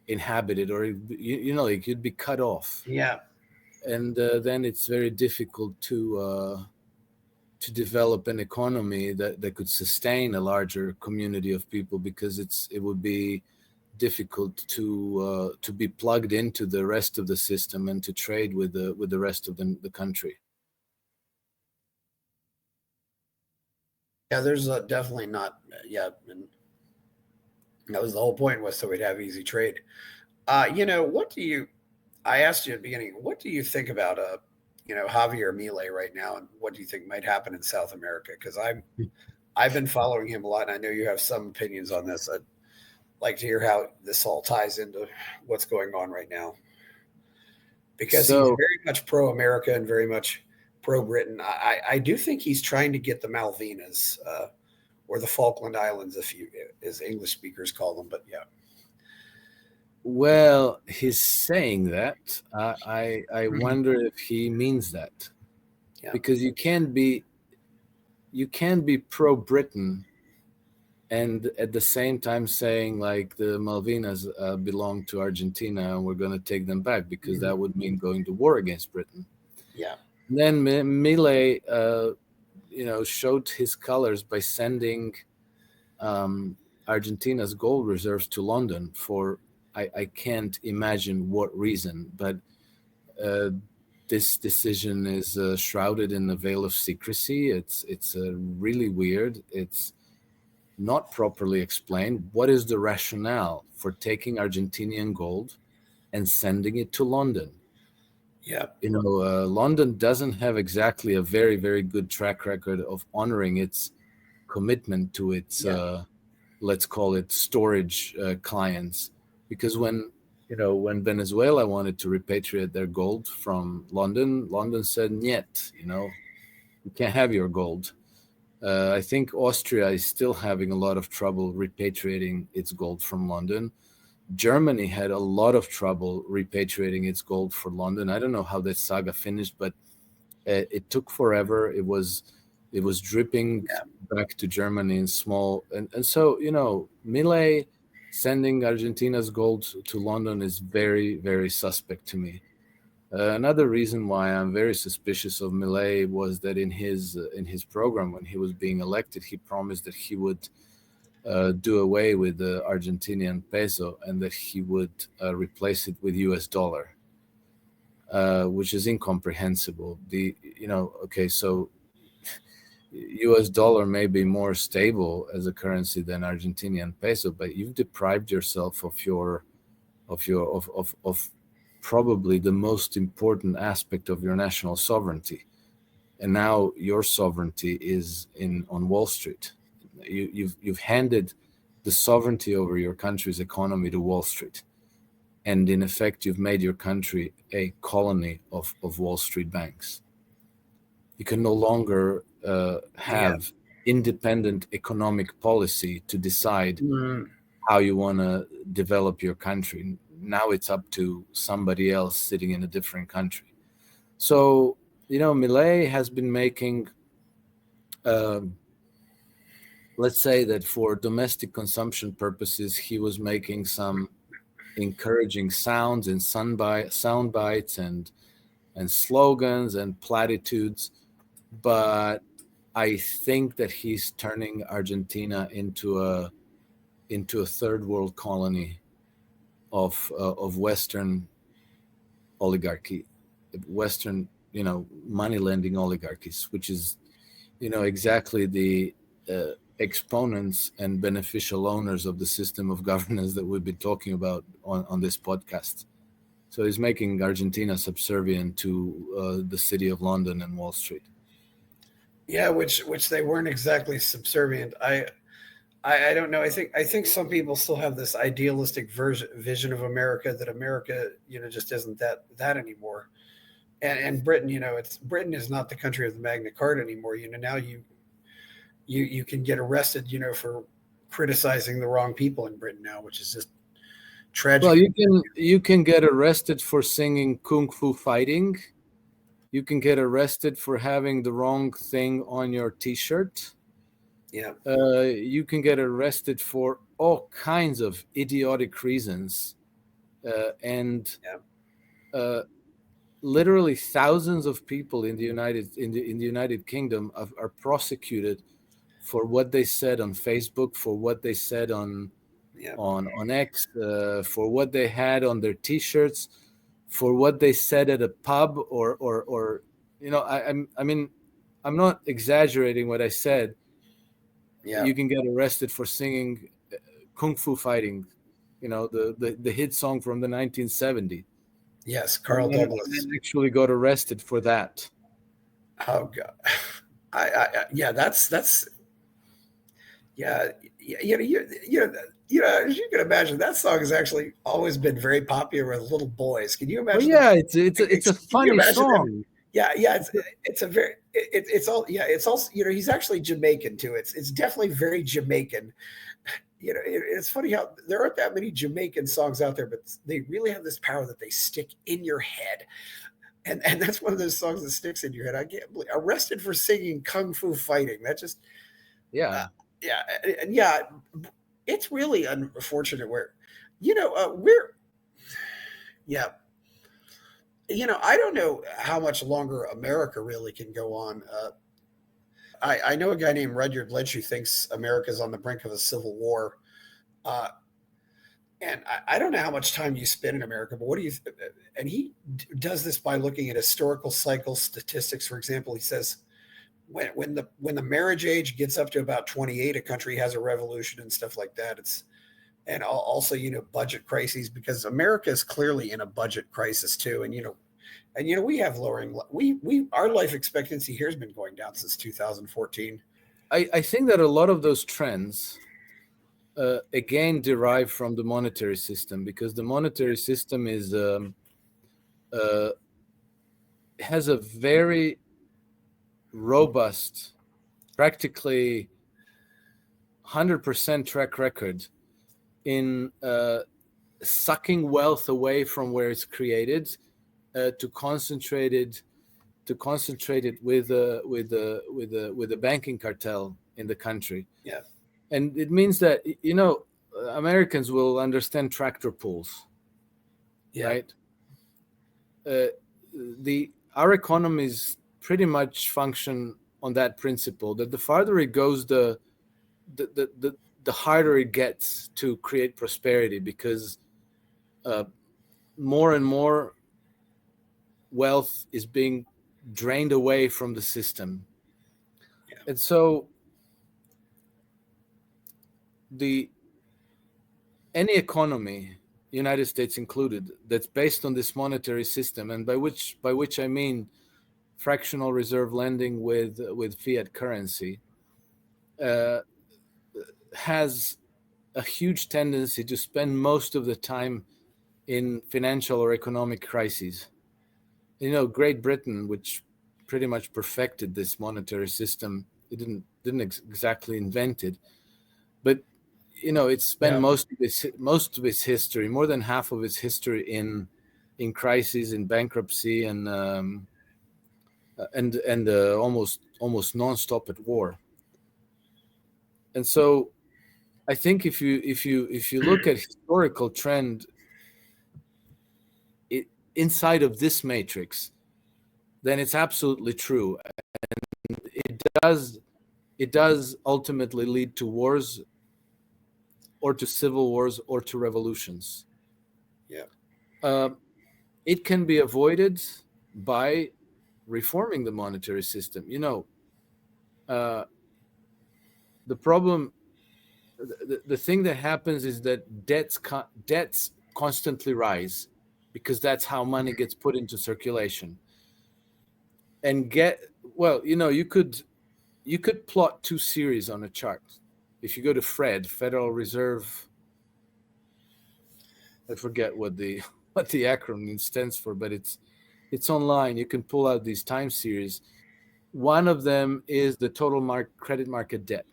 inhabited, or like you'd be cut off, yeah. and then it's very difficult to develop an economy that could sustain a larger community of people, because it would be difficult to be plugged into the rest of the system and to trade with the rest of the country. Yeah, there's definitely not. Yeah, and that was the whole point, was so we'd have easy trade. What do you? I asked you at the beginning. What do you think about Javier Milei right now, and what do you think might happen in South America? Because I've been following him a lot, and I know you have some opinions on this. I'd like to hear how this all ties into what's going on right now. because he's So, very much pro-America and very much pro-Britain. I do think he's trying to get the Malvinas, or the Falkland Islands, as English speakers call them. But yeah, well, he's saying that. I wonder if he means that, yeah, because you can't be pro Britain and at the same time saying like the Malvinas belong to Argentina and we're going to take them back, because that would mean going to war against Britain. yeah, Then Milei, showed his colors by sending Argentina's gold reserves to London for I can't imagine what reason, but uh, this decision is shrouded in a veil of secrecy. It's really weird. It's not properly explained. What is the rationale for taking Argentinian gold and sending it to London? yeah, London doesn't have exactly a very, very good track record of honoring its commitment to its, yeah, let's call it, storage clients. Because when Venezuela wanted to repatriate their gold from London, London said, "Niet, you can't have your gold." I think Austria is still having a lot of trouble repatriating its gold from London. Germany had a lot of trouble repatriating its gold for London. I don't know how that saga finished, but it took forever. It was dripping yeah. back to Germany in small, and so Milei sending Argentina's gold to London is very, very suspect to me. Another reason why I'm very suspicious of Milei was that in his program, when he was being elected, he promised that he would do away with the Argentinian peso and that he would replace it with US dollar, which is incomprehensible. Okay, so US dollar may be more stable as a currency than Argentinian peso, but you've deprived yourself of probably the most important aspect of your national sovereignty. And now your sovereignty is on Wall Street. You've handed the sovereignty over your country's economy to Wall Street, and in effect, you've made your country a colony of Wall Street banks. You can no longer have independent economic policy to decide Mm, how you want to develop your country. Now it's up to somebody else sitting in a different country. So, Milei has been making, um, let's say that for domestic consumption purposes, he was making some encouraging sounds and sound bites and slogans and platitudes. But I think that he's turning Argentina into a third world colony of Western oligarchy, Western money lending oligarchies, which is exactly the exponents and beneficial owners of the system of governance that we've been talking about on this podcast. So he's making Argentina subservient to the city of London and Wall Street. yeah, which they weren't exactly subservient. I don't know. I think some people still have this idealistic vision of America, that America, just isn't that anymore. And Britain, Britain is not the country of the Magna Carta anymore. Now you can get arrested, for criticizing the wrong people in Britain now, which is just tragic. Well, you can get arrested for singing Kung Fu Fighting. You can get arrested for having the wrong thing on your T-shirt. Yeah, You can get arrested for all kinds of idiotic reasons, and yeah, uh, literally thousands of people in the United Kingdom are prosecuted for what they said on Facebook, for what they said on yeah, on X, for what they had on their T-shirts, for what they said at a pub, or I mean, I'm not exaggerating what I said. yeah. You can get arrested for singing Kung Fu Fighting, the hit song from the 1970s, Yes, and Carl then, Douglas. actually got arrested for that. Oh God. yeah, that's yeah, as you can imagine, that song has actually always been very popular with little boys. Can you Well, imagine yeah, it's a Can you funny imagine them? song. Yeah, yeah. It's a very it's all yeah. It's also he's actually Jamaican too. It's definitely very Jamaican. It's funny how there aren't that many Jamaican songs out there, but they really have this power that they stick in your head. And that's one of those songs that sticks in your head. I can't believe arrested for singing Kung Fu Fighting. That just Yeah. yeah, and yeah, it's really unfortunate where we're yeah. I don't know how much longer America really can go on. I know a guy named Rudyard Lynch who thinks America's on the brink of a civil war. Uh, and I don't know how much time you spend in America, but what do you? And he does this by looking at historical cycle statistics. For example, he says when the marriage age gets up to about 28, a country has a revolution and stuff like that. And also budget crises, because America is clearly in a budget crisis too. And we have lowering we our life expectancy here has been going down since 2014. I think that a lot of those trends again derive from the monetary system, because the monetary system is has a very robust, practically 100% track record in sucking wealth away from where it's created to concentrate it with a banking cartel in the country. Yeah. And it means that Americans will understand tractor pulls, Yeah. right? Our economies pretty much function on that principle, that the farther it goes, the harder it gets to create prosperity, because more and more wealth is being drained away from the system. Yeah. And so any economy, United States included, that's based on this monetary system, and by which I mean fractional reserve lending with fiat currency, has a huge tendency to spend most of the time in financial or economic crises. Great Britain, which pretty much perfected this monetary system, it didn't exactly invent it, but it's spent most of its history, more than half of its history, in crises, in bankruptcy, and almost nonstop at war. And so I think if you look at historical trend inside of this matrix, then it's absolutely true, and it does ultimately lead to wars, or to civil wars, or to revolutions. Yeah. It can be avoided by reforming the monetary system. The problem, the thing that happens is that debts constantly rise, because that's how money gets put into circulation. And you could plot two series on a chart. If you go to Federal Reserve, I forget what the acronym stands for, but it's online. You can pull out these time series. One of them is the total credit market debt,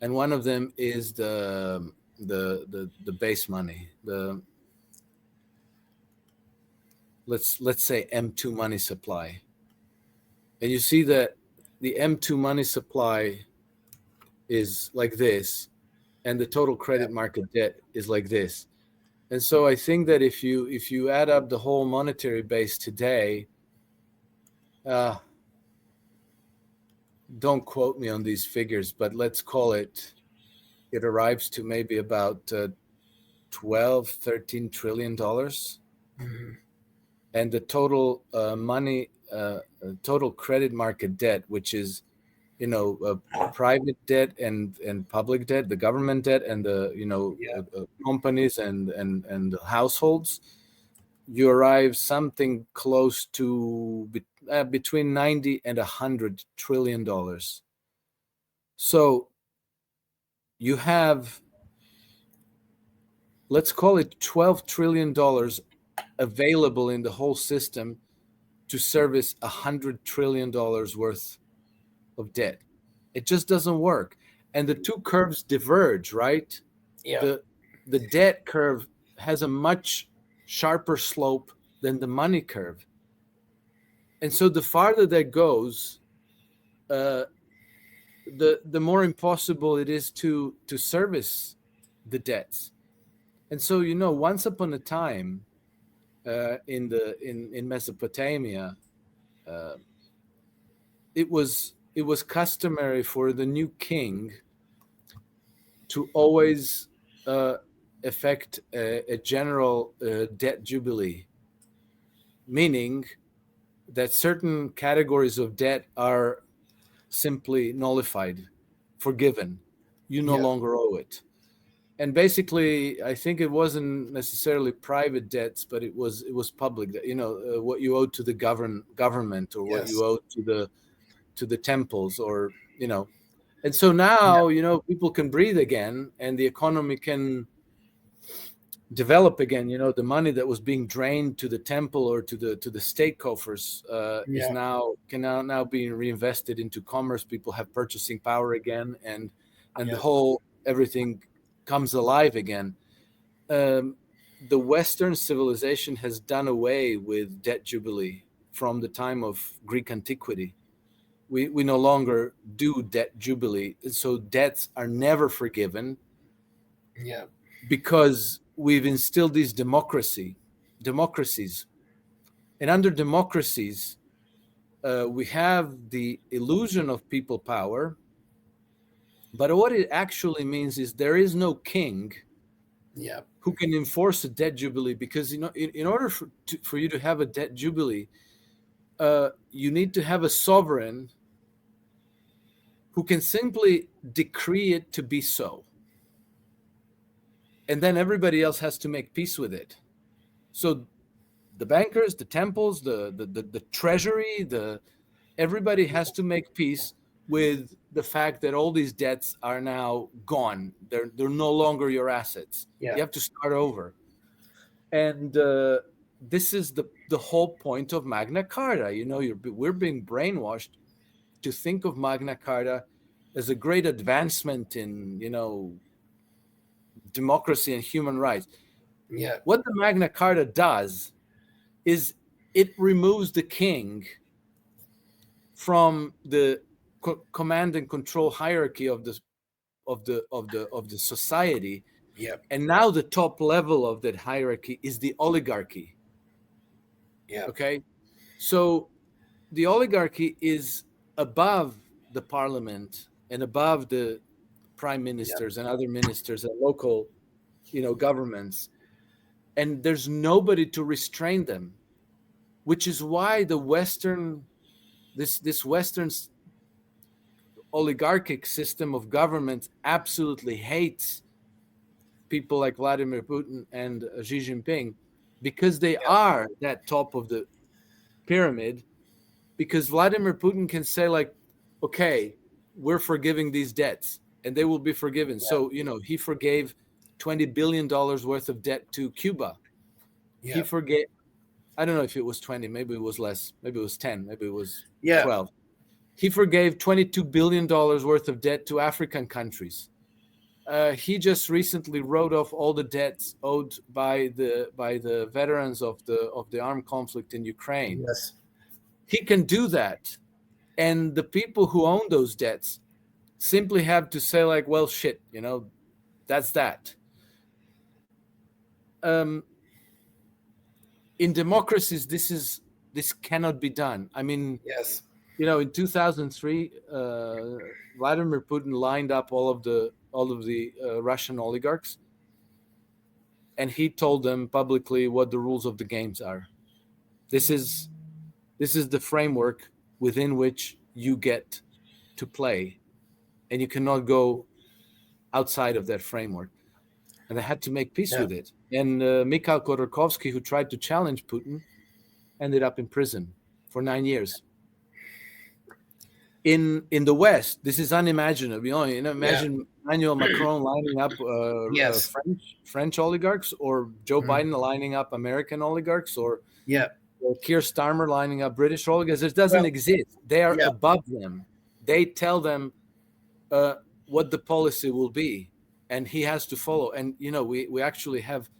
and one of them is the base money, let's say M2 money supply. And you see that the M2 money supply is like this, and the total credit market debt is like this. And so I think that if you add up the whole monetary base today, don't quote me on these figures, but let's call it arrives to maybe about 13 trillion dollars. Mm-hmm. And the total total credit market debt, which is private debt and public debt, the government debt, and the companies and households, you arrive something close to between 90 and 100 trillion dollars. So you have, let's call it $12 trillion available in the whole system to service $100 trillion worth of debt. It just doesn't work. And the two curves diverge, right? Yeah. The debt curve has a much sharper slope than the money curve. And so the farther that goes, the more impossible it is to service the debts. And so, once upon a time, in Mesopotamia, it was customary for the new king to always effect a general debt jubilee, meaning that certain categories of debt are simply nullified, forgiven. You no longer owe it. And basically, I think it wasn't necessarily private debts, but it was public. What you owe to the government, or what you owe to the temples, or And so now people can breathe again, and the economy can develop again. The money that was being drained to the temple or to the state coffers is now being reinvested into commerce. People have purchasing power again, and the whole everything comes alive again. The Western civilization has done away with debt jubilee from the time of Greek antiquity. We no longer do debt jubilee, so debts are never forgiven. Yeah. Because we've instilled these democracies, and under democracies, we have the illusion of people power. But what it actually means is there is no king who can enforce a debt jubilee, because in order for you to have a debt jubilee, you need to have a sovereign who can simply decree it to be so. And then everybody else has to make peace with it. So the bankers, the temples, the treasury, everybody has to make peace with the fact that all these debts are now gone. They're no longer your assets. You have to start over. And this is the whole point of Magna Carta. We're being brainwashed to think of Magna Carta as a great advancement in, democracy and human rights. What the Magna Carta does is it removes the king from the command and control hierarchy of the society. And now the top level of that hierarchy is the oligarchy. Okay, so the oligarchy is above the parliament and above the prime ministers and other ministers and local, governments, and there's nobody to restrain them, which is why the Western, this Western oligarchic system of government absolutely hates people like Vladimir Putin and Xi Jinping, because they are that top of the pyramid. Because Vladimir Putin can say, like, okay, we're forgiving these debts, and they will be forgiven. So, he forgave $20 billion worth of debt to Cuba. He forgave, I don't know if it was 20, maybe it was less, maybe it was 10, maybe it was 12. He forgave $22 billion worth of debt to African countries. He just recently wrote off all the debts owed by the veterans of the armed conflict in Ukraine. He can do that. And the people who own those debts simply have to say, like, well, shit, that's that. In democracies, this cannot be done. I mean, in 2003, Vladimir Putin lined up all of the Russian oligarchs, and he told them publicly what the rules of the games are. This is the framework within which you get to play, and you cannot go outside of that framework. And they had to make peace with it. And Mikhail Khodorkovsky, who tried to challenge Putin, ended up in prison for 9 years. In the West, this is unimaginable. Imagine Emmanuel Macron lining up Yes. French oligarchs, or Joe Mhm. Biden lining up American oligarchs, or Yeah. Keir Starmer lining up British oligarchs. It doesn't Well, exist. They are yeah. above them. They tell them what the policy will be, and he has to follow. And we actually have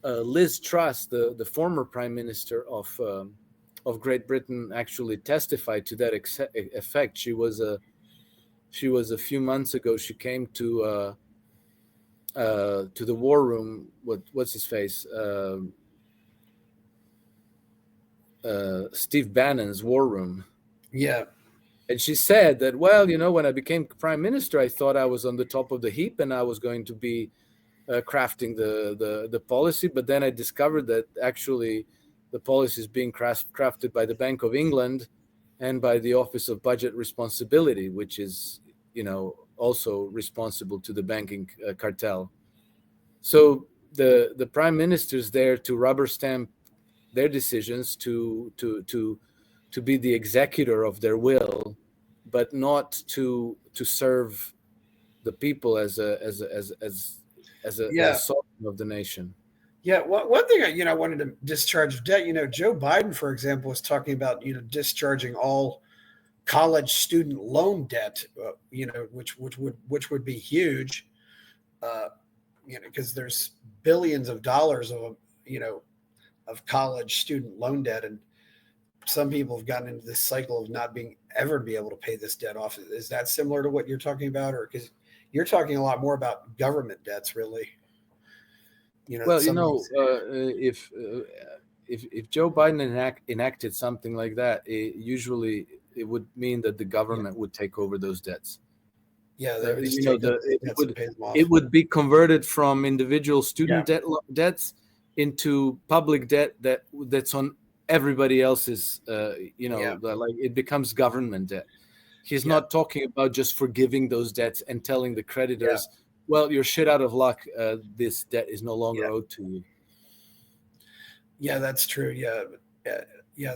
Liz Truss, the former prime minister of Great Britain, actually testified to that effect. She was a few months ago. She came to the war room. What's his face? Steve Bannon's war room. Yeah. And she said that, well, when I became prime minister, I thought I was on the top of the heap and I was going to be crafting the policy. But then I discovered that actually the policy is being crafted by the Bank of England and by the Office of Budget Responsibility, which is, also responsible to the banking cartel. So the prime minister's there to rubber stamp their decisions, to be the executor of their will, but not to serve the people as a Yeah. sovereign of the nation. Yeah. One thing I wanted to discharge debt. Joe Biden, for example, was talking about discharging all college student loan debt. Which would be huge. Uh, because there's billions of dollars of college student loan debt, and some people have gotten into this cycle of not being ever be able to pay this debt off. Is that similar to what you're talking about, or because you're talking a lot more about government debts, really? Well, if Joe Biden enacted something like that, usually it would mean that the government would take over those debts. Yeah, they would just take those debts and pay them off. It would be converted from individual student debts into public debt that's on everybody else's. Like it becomes government debt. He's not talking about just forgiving those debts and telling the creditors, well, you're shit out of luck. This debt is no longer owed to you. Yeah, that's true. Yeah.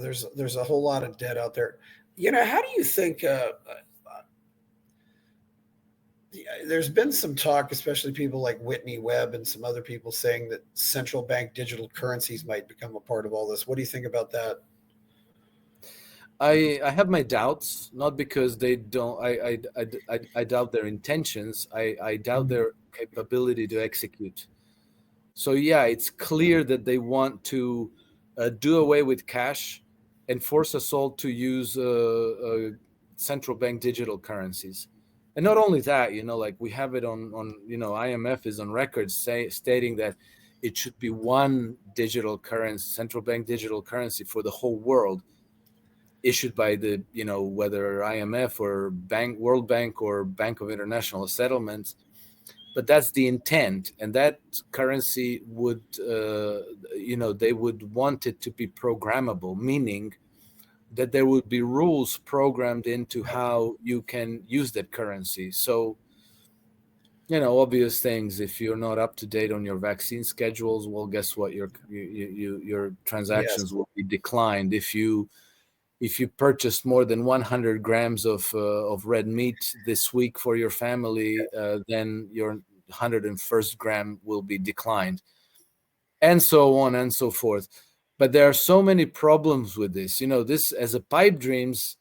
There's a whole lot of debt out there. How do you think? There's been some talk, especially people like Whitney Webb and some other people, saying that central bank digital currencies might become a part of all this. What do you think about that? I have my doubts, not because they don't. I doubt their intentions. I doubt their capability to execute. So yeah, it's clear that they want to do away with cash and force us all to use central bank digital currencies. And not only that, like we have it on IMF is on record stating that it should be one digital currency, central bank digital currency for the whole world, issued by the whether IMF or World Bank or Bank of International Settlements. But that's the intent, and that currency would they would want it to be programmable, meaning that there would be rules programmed into how you can use that currency. So obvious things. If you're not up to date on your vaccine schedules, well, guess what? Your transactions will be declined. If you purchased more than 100 grams of red meat this week for your family, then your 101st gram will be declined, and so on and so forth. But there are so many problems with this. This as a pipe dreams.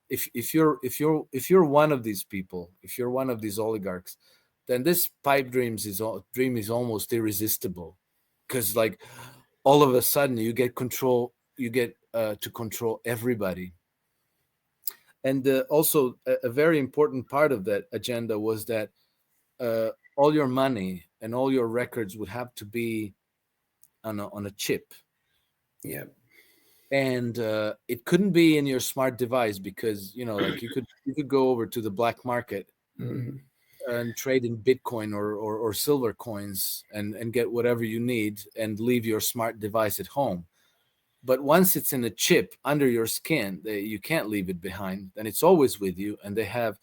If you're one of these people, if you're one of these oligarchs, then this pipe dream is almost irresistible, because like all of a sudden you get to control everybody. And also a very important part of that agenda was that all your money and all your records would have to be on a chip. Yeah. And it couldn't be in your smart device, because like you could go over to the black market and trade in Bitcoin or silver coins and get whatever you need and leave your smart device at home. But once it's in a chip under your skin, you can't leave it behind, and it's always with you, and they have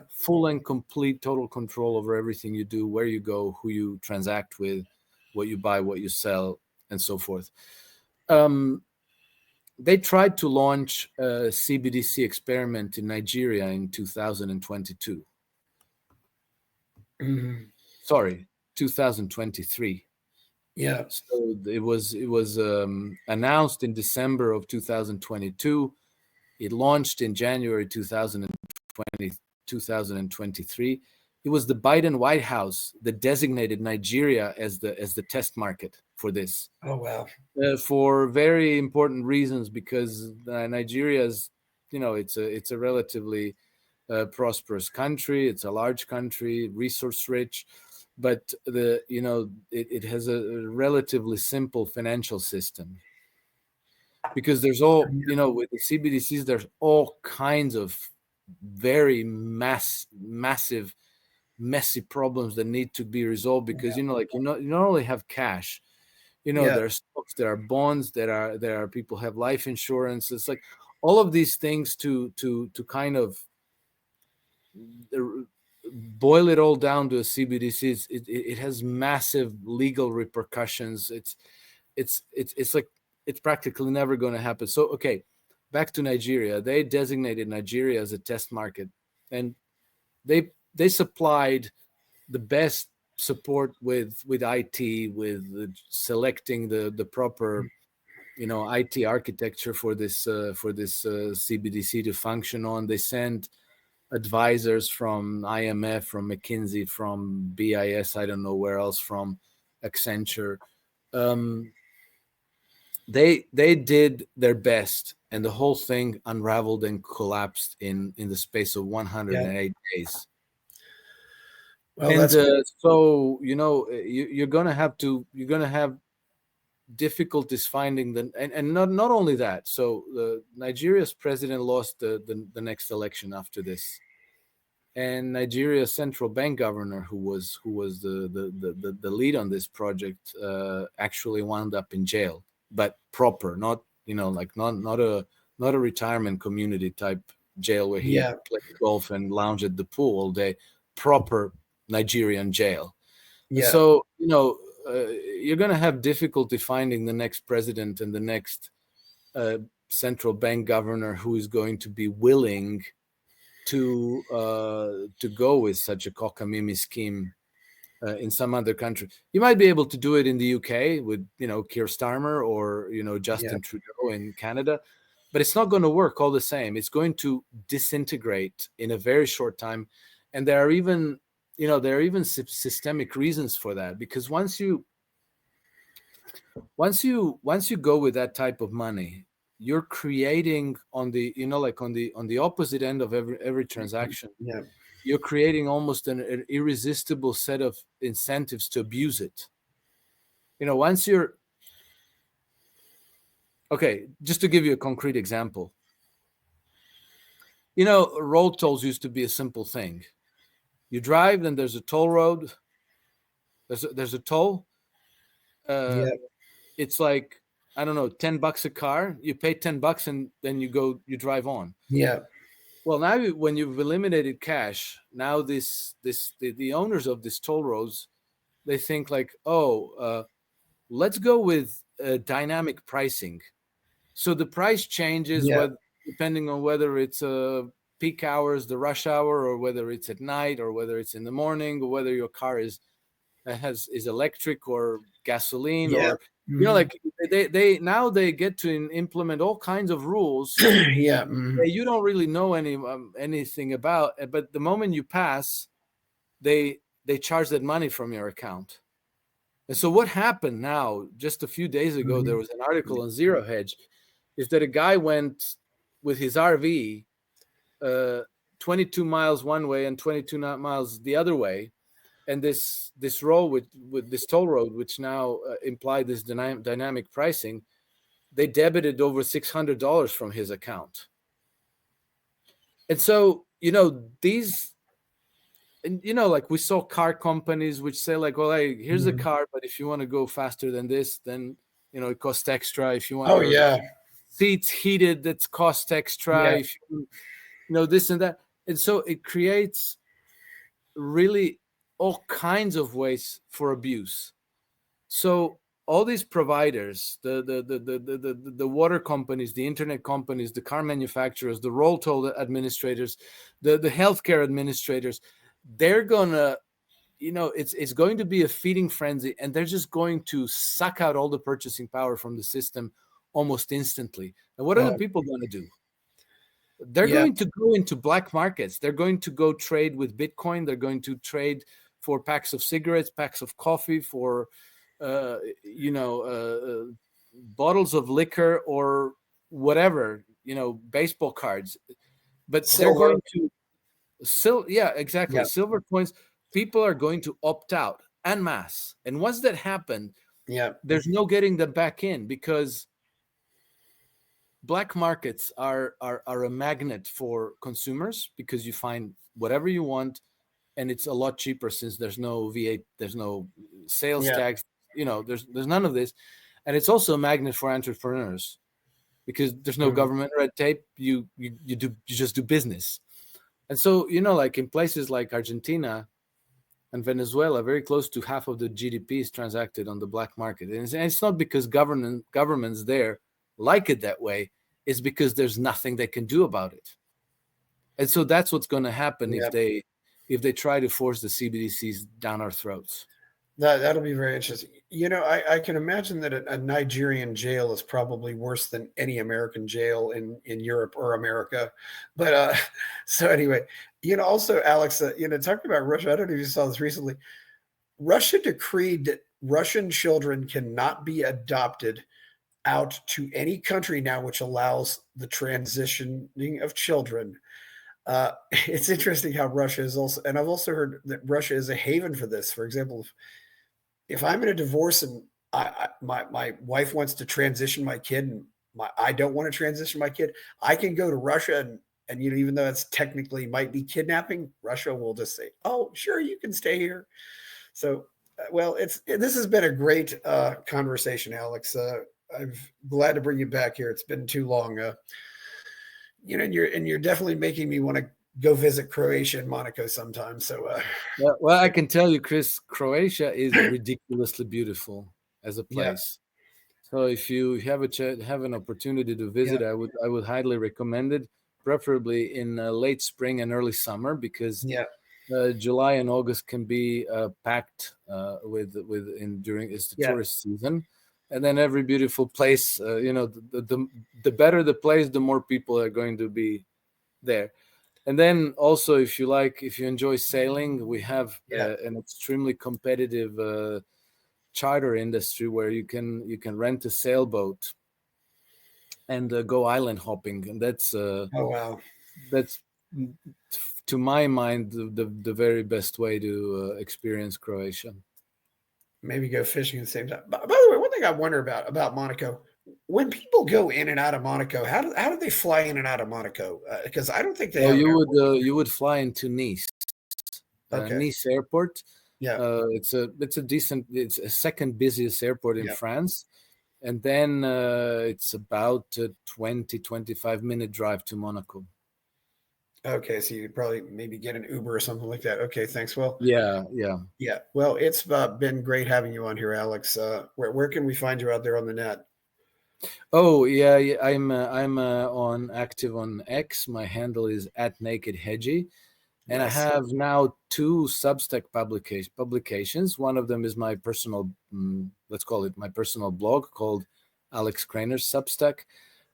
full and complete total control over everything you do, where you go, who you transact with, what you buy, what you sell, and so forth. They tried to launch a CBDC experiment in Nigeria in 2022. Sorry, 2023. Yeah. So it was announced in December of 2022. It launched in January 2023. It was the Biden White House that designated Nigeria as the test market for this. Oh, wow. For very important reasons, because Nigeria is, it's a relatively prosperous country. It's a large country, resource rich, but it has a relatively simple financial system, because there's all, with the CBDCs, there's all kinds of very massive, messy problems that need to be resolved, because you not only have cash, there are stocks, there are bonds, there are people have life insurance. It's like all of these things to kind of boil it all down to a CBDC. It has massive legal repercussions. It's like it's practically never going to happen. So okay, back to Nigeria. They designated Nigeria as a test market, and they supplied the best support with IT, with selecting the proper IT architecture for this CBDC to function on. They sent advisors from IMF, from McKinsey, from BIS, I don't know where else, from Accenture. They did their best, and the whole thing unraveled and collapsed in the space of 108 days. Well, And that's so you're gonna have difficulties finding and not only that. So Nigeria's president lost the next election after this, and Nigeria's central bank governor, who was the lead on this project, actually wound up in jail, but proper, not not a retirement community type jail where he played golf and lounged at the pool all day. Proper Nigerian jail. So you're going to have difficulty finding the next president and the next central bank governor who is going to be willing to go with such a cockamamie scheme in some other country. You might be able to do it in the UK with Keir Starmer or Justin Trudeau in Canada, but it's not going to work all the same. It's going to disintegrate in a very short time, and there are even systemic reasons for that, because once you go with that type of money, you're creating on the on the opposite end of every transaction, you're creating almost an irresistible set of incentives to abuse it. Once you're okay, just to give you a concrete example, road tolls used to be a simple thing. You drive, then there's a toll road. There's a toll. It's like, I don't know, $10 a car. You pay $10 and then you drive on. Yeah. Well, now when you've eliminated cash, now the owners of these toll roads, they think like, let's go with dynamic pricing. So the price changes depending on whether it's peak hours, the rush hour, or whether it's at night, or whether it's in the morning, or whether your car is electric or gasoline, or they now they get to implement all kinds of rules that you don't really know anything about, but the moment you pass, they charge that money from your account. And so what happened now, just a few days ago, there was an article on Zero Hedge, is that a guy went with his RV 22 miles one way and 22 miles the other way, and this road with this toll road, which now implied this dynamic pricing, they debited over $600 from his account. And so these, and like we saw car companies which say like, well, hey, here's a car, but if you want to go faster than this, then it costs extra. If you want seats heated, that's cost extra. If you this and that. And so it creates really all kinds of ways for abuse. So all these providers, the water companies, the internet companies, the car manufacturers, the roll toll administrators, the healthcare administrators, they're gonna it's going to be a feeding frenzy, and they're just going to suck out all the purchasing power from the system almost instantly. And what are the people going to do? They're going to go into black markets. They're going to go trade with Bitcoin. They're going to trade for packs of cigarettes, packs of coffee, for bottles of liquor or whatever, baseball cards. But Silver. they're going to exactly. Silver coins. People are going to opt out en masse. And once that happened, there's no getting them back in, because black markets are a magnet for consumers, because you find whatever you want, and it's a lot cheaper, since there's no VAT, there's no sales tax, there's none of this. And it's also a magnet for entrepreneurs, because there's no government red tape. You just do business. And so, like in places like Argentina and Venezuela, very close to half of the GDP is transacted on the black market. And it's not because governments there like it that way. It's because there's nothing they can do about it. And so that's what's going to happen if they try to force the CBDCs down our throats. That'll be very interesting. I can imagine that a Nigerian jail is probably worse than any American jail in Europe or America. But so anyway, also, Alex, talking about Russia, I don't know if you saw this recently. Russia decreed that Russian children cannot be adopted out to any country now, which allows the transitioning of children. It's interesting how Russia is also, and I've also heard that Russia is a haven for this. For example, if I'm in a divorce and my wife wants to transition my kid, and I don't want to transition my kid, I can go to Russia and even though it's technically might be kidnapping, Russia will just say, "Oh, sure, you can stay here." So, this has been a great conversation, Alex. I'm glad to bring you back here. It's been too long. And you're definitely making me want to go visit Croatia and Monaco sometime. So, well, I can tell you, Chris, Croatia is ridiculously beautiful as a place. So if you have an opportunity to visit, I would highly recommend it, preferably in late spring and early summer, because July and August can be packed during it's the tourist season. And then every beautiful place, the better the place, the more people are going to be there. And then also, if you enjoy sailing, we have an extremely competitive charter industry where you can rent a sailboat and go island hopping. And that's that's to my mind the very best way to experience Croatia. Maybe go fishing at the same time. By the way, one thing I wonder about Monaco, when people go in and out of Monaco, how do they fly in and out of Monaco? Because I don't think they. You would fly into Nice, Nice Airport. It's a second busiest airport in France, and then it's about a 20-25 minute drive to Monaco. Okay, so you probably maybe get an Uber or something like that. Okay, thanks. Well, yeah. Well, it's been great having you on here, Alex. Where can we find you out there on the net? Oh yeah. I'm active on X. My handle is @NakedHedgie, and I have now 2 Substack publications. One of them is my personal, let's call it my personal blog called Alex Krainer's Substack,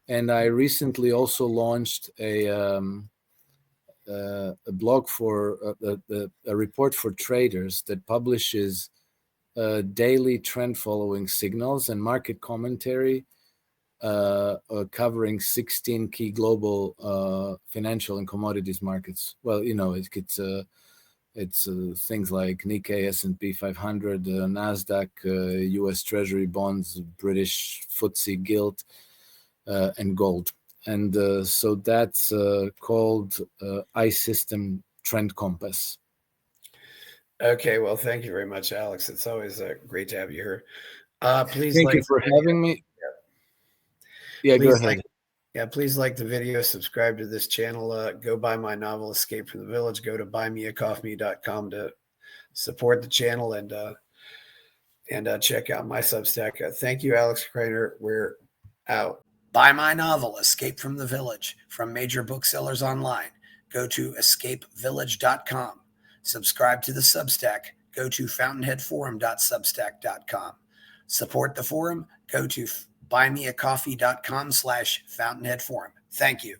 and I recently also launched a blog for a report for traders that publishes daily trend following signals and market commentary covering 16 key global financial and commodities markets. Well, it's things like Nikkei, S&P 500, NASDAQ, US Treasury bonds, British FTSE Gilt, and gold. And so that's called iSystem Trend Compass. Okay, well, thank you very much, Alex. It's always great to have you here. Please thank you for having me. Yeah, go ahead. Please like the video, subscribe to this channel, go buy my novel, Escape from the Village, go to buymeacoffee.com to support the channel and check out my Substack. Thank you, Alex Krainer. We're out. Buy my novel, Escape from the Village, from major booksellers online. Go to escapevillage.com. Subscribe to the Substack. go to fountainheadforum.substack.com. Support the forum, go to buymeacoffee.com/fountainheadforum. Thank you.